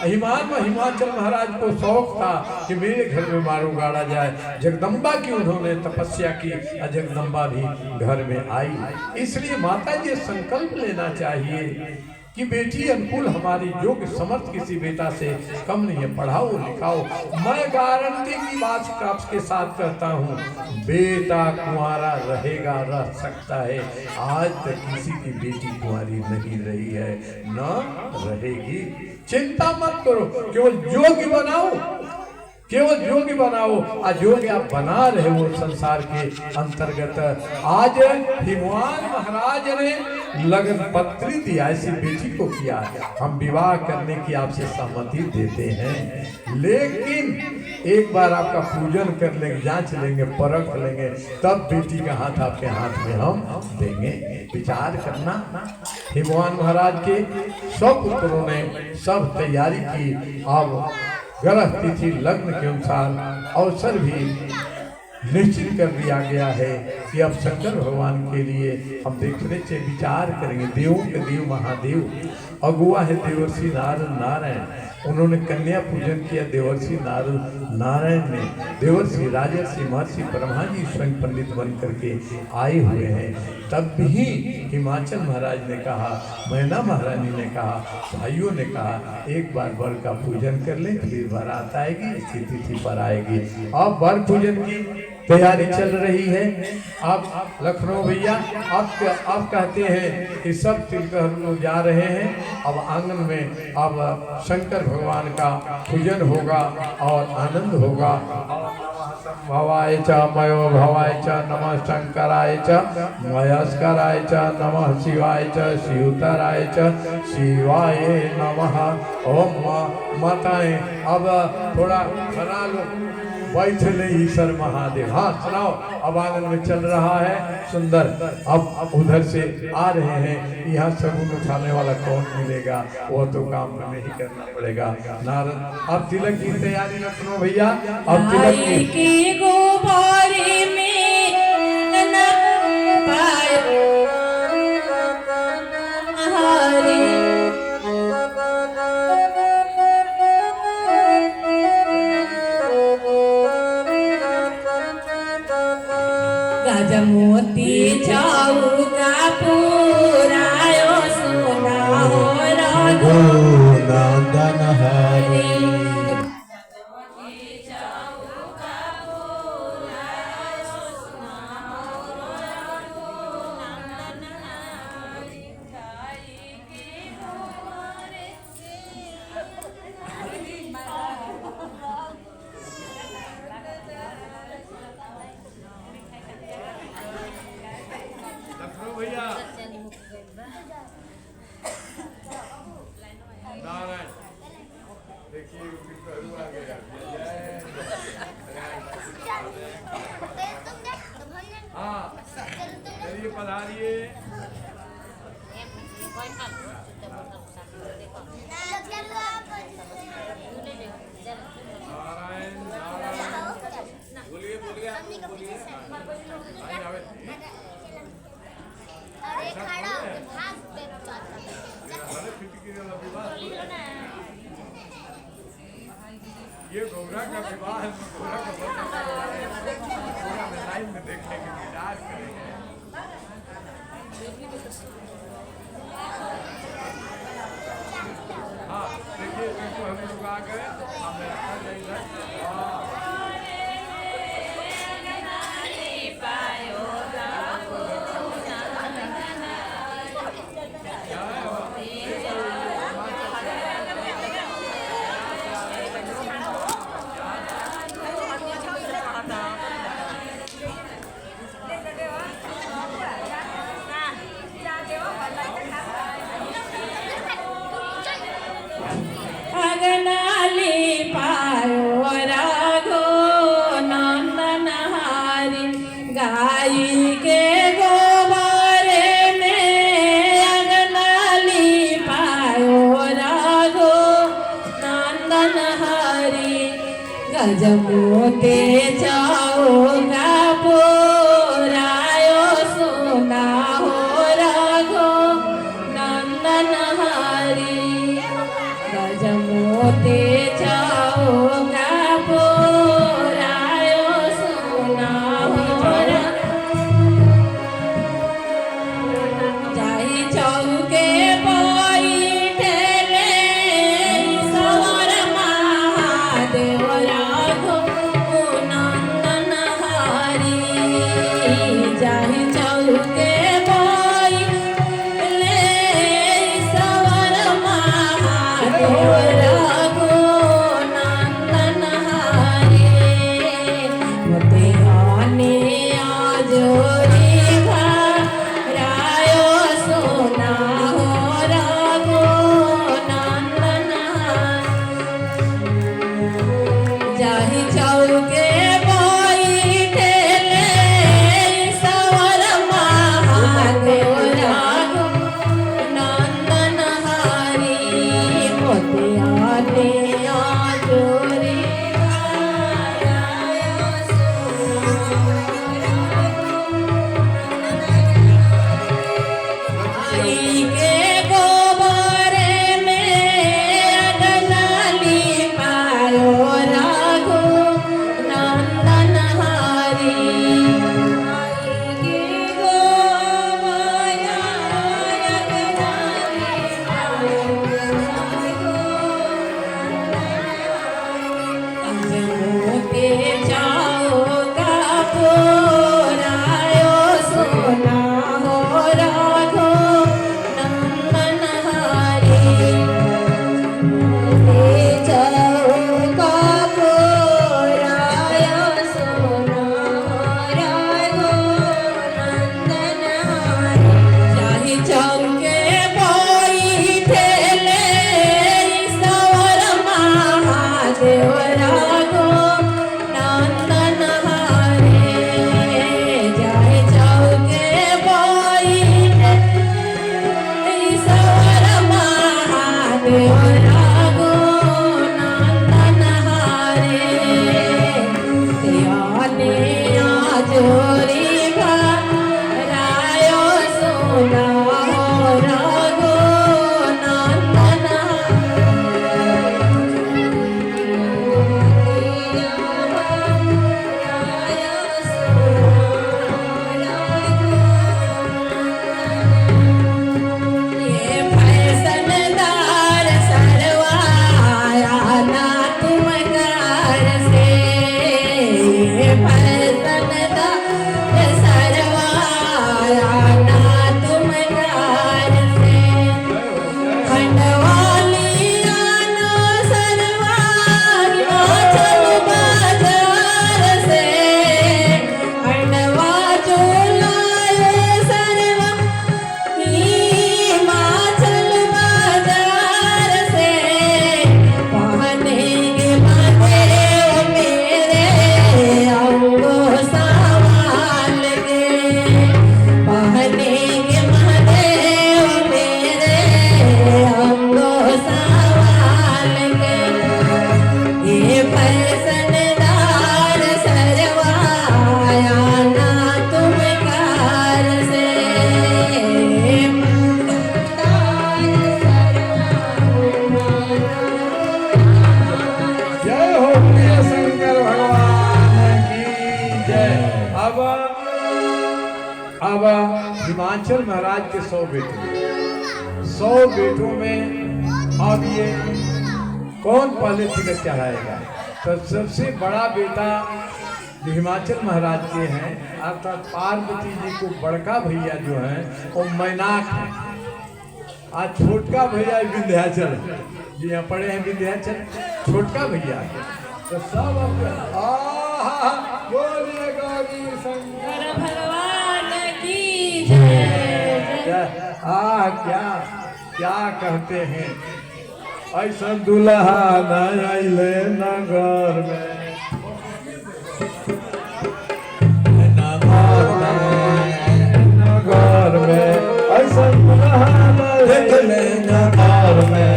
हिमाचल महाराज को शौक था कि मेरे घर में मारो गाड़ा जाए। जगदम्बा की उन्होंने तपस्या की और जगदम्बा भी घर में आई। इसलिए माता जी संकल्प लेना चाहिए कि बेटी अनुकूल हमारी योग्य समर्थ किसी बेटा से कम नहीं है। पढ़ाओ लिखाओ। मैं गारंटी की बात आपके साथ कहता हूँ, बेटा कुंवारा रहेगा, रह सकता है। आज तक किसी की बेटी कुंवारी नहीं रही है, न रहेगी। चिंता मत करो, केवल योग्य बनाओ, केवल योग्य बनाओ। आज योग्य आप बना रहे हो संसार के अंतर्गत। आज हिमवान महाराज ने लगन पत्री दी, ऐसी बेटी को किया। हम विवाह करने की आपसे सहमति देते हैं, लेकिन एक बार आपका पूजन कर लेंगे, जांच लेंगे, परख लेंगे, तब बेटी का हाथ आपके हाथ में हम देंगे। विचार करना। हिमवान महाराज के सब पुत्रों ने सब तैयारी की। अब ग्रह तिथि लग्न के अनुसार अवसर भी निश्चित कर दिया गया है कि अब शंकर भगवान के लिए हम देखने से विचार करेंगे। देवों के देव महादेव अगुआ है देवर्षि नारद नारायण, उन्होंने कन्या पूजन किया देवर्षि नारद नारायण ने। देवर्षि राजर्षि महर्षि ब्रह्मा जी स्वयं पंडित बन करके आए हुए हैं। तब भी हिमाचल महाराज ने कहा, मैना महारानी ने कहा, भाइयों ने कहा, एक बार वर का पूजन कर ले, फिर बारात आएगी, इसी तिथि पर आएगी। अब वर पूजन की तैयारी चल रही है। आप लखनऊ भैया आप कहते हैं कि सब तीर्थहर लोग जा रहे हैं। अब आंगन में अब शंकर भगवान का पूजन होगा और आनंद होगा। भवाय च मयो भवाय च नमः शंकराय च मयस्कराय च नमः शिवाय च शिवतराय च शिवाय नमः। ओम माताएं अब थोड़ा खड़ा लो, बैठ ले ईश्वर महादेव। हाँ सुनाओ, अब आंगन में चल रहा है सुंदर। अब उधर से आ रहे हैं, यहाँ शगुन उठाने वाला कौन मिलेगा, वो तो काम नहीं करना पड़ेगा। नारद अब तिलक की तैयारी लखनऊ भैया। अब तिलक की गोबारी में न पायो हरि गजमोती जाऊ का पुरायो सुना हो राघो ये गौरा का विवाह है, गौरा का गौरा में लाइव में देखने के विचार करेंगे। हाँ देखिए, देखो हम लोग आ गए, हमें अच्छा चाहिए। हाँ अगनाली पायो राघो नंदन हारी गाई के गोबारे में अगनाली पायो राघो नंदन हारी गजमोते जाओगा पोरायो सुना हो राघो नंदन हारी गजमोते जाओगा पोरायो सुना हो जाई चौके बैठले सवर महादेव राघो नंदन हारी जाई चौके बैठले सवर महादेव राघो नंदन हारी मोते आने आजोरी रायो सोना हो राघो नंदन जाहि चौके बैठले सवर महादेव राघो नंदन हारी मोते आने आजोरी रायो आई के गोबरे में अगनाली पायो राघो नंदन हारी आई के गोबरा अगनाली पायो राघो जमोते जाओगा पोरायो सोना हो राघो नंदन हारी जमोते जाओगा पोरायो सोना हो राघो नंदन हारी जाहि चौके बैठले सवर महादेव राघो नंदन हारी जाहि चौके बैठले सवर महादेव राघो नंदन हारी त्याने आजोरी रायो सोना हो राघो नंदन ये फैशनदार सरवाया ना तुम कार से ये फैशनदार अब हिमाचल महाराज के 100 बेटे, 100 बेटों में अब ये कौन पहले तिलक चढ़ाएगा? तो सबसे बड़ा बेटा हिमाचल महाराज के हैं, अर्थात पार्वती जी को बड़का भैया जो है वो मैनाक है, आज छोटका भैया विंध्याचल है, जी यहाँ पढ़े हैं विंध्याचल, छोटका भैया है। तो सब बोलिए गौरी शंकर भगवान की जय। क्या क्या कहते हैं, ऐसा दुल्हा न आइले नगर में, नगर में ऐसा दुल्हा न आइले नगर में,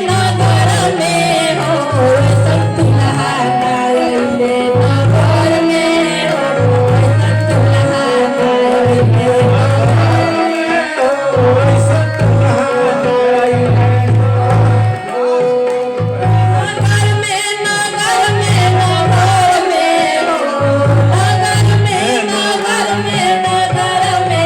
नगर में हो संतुलहा नारले, नगर में हो संतुलहा नारले,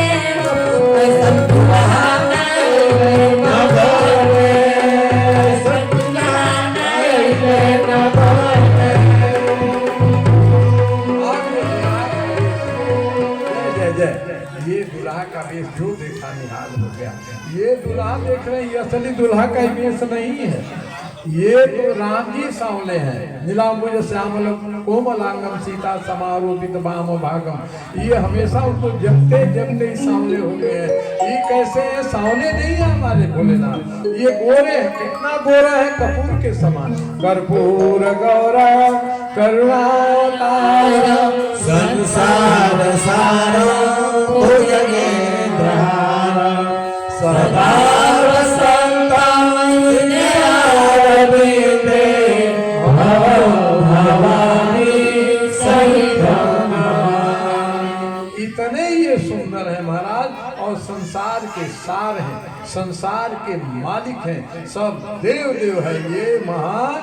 ये दुल्हा का वेश जो देखा निहाल हो गया। ये दुल्हा देख रहे हैं, ये असली दुल्हा का वेश नहीं है, ये तो राम जी सांवले हैं। नीलांबुज श्यामलम कोमलांगम सीता समारोपित वाम भागम, ये हमेशा उनको जपते जपते ही सांवले हो गए हैं। ये कैसे है? सांवले नहीं है हमारे भोलेनाथ, ये गोरे हैं। कितना गोरा है? कपूर के समान। कर्पूर गौरा करुणावतार संसार सारो सदा इतने ये सुंदर है महाराज, और संसार के सार हैं, संसार के मालिक हैं, सब देव देव है। ये महान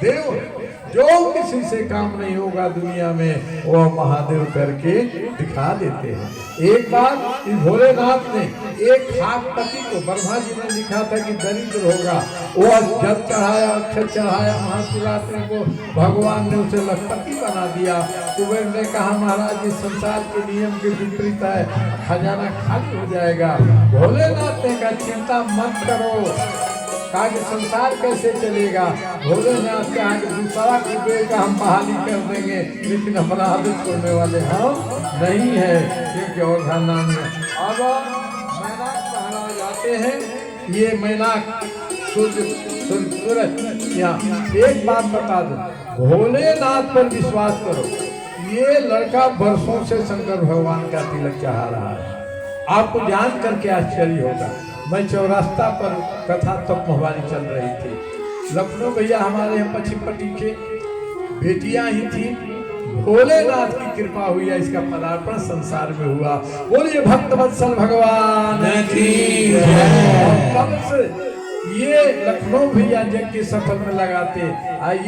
देव है, जो किसी से काम नहीं होगा दुनिया में वो महादेव करके दिखा देते हैं। एक बार इस भोलेनाथ ने एक खाकपति को, ब्रह्मा जी ने लिखा था कि दरिद्र होगा, वो जब चढ़ाया, अक्षर चढ़ाया, महाशिवरात्रि को भगवान ने उसे लखपति बना दिया। कुबेर ने कहा महाराज इस संसार के नियम के विपरीत है, खजाना खाली हो जाएगा। भोलेनाथ ने कहा चिंता मत करो, कहा कि संसार कैसे चलेगा। भोलेनाथ कहा कि दूसरा कुबेर का हम बहाली कर देंगे, लेकिन हमारा आदेश करने वाले हम नहीं है, क्योंकि और नाम है। अब मैनाक महाराज आते हैं, ये मैनाक सूरज। यहाँ एक बात बता दो, भोलेनाथ पर विश्वास करो, ये लड़का वर्षों से शंकर भगवान का तिलक चढ़ा रहा है। आपको जान करके आश्चर्य होगा, मैं चौरास्ता पर कथा तप हमारी चल रही थी, लखनऊ भैया हमारे यहाँ पश्चिम पट्टी के बेटियां ही थी, भोलेनाथ की कृपा हुई है, इसका पदार्पण संसार में हुआ। बोलिए भक्त वत्सल भगवान की जय। तब से ये लखनऊ भैया यज्ञ के सफल में लगाते,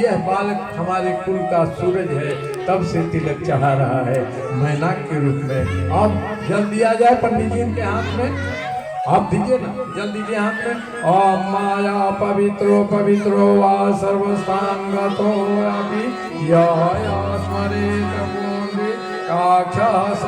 यह बालक हमारे कुल का सूरज है, तब से तिलक चढ़ा रहा है मैनाक के रूप में। अब जल दिया जाए पंडित जी के हाथ में, आप दीजिए ना, जल दीजिए हाथ में। ओम माया पवित्रो पवित्रो वा सर्वस्थांगतो अभी या स्मरे काक्षा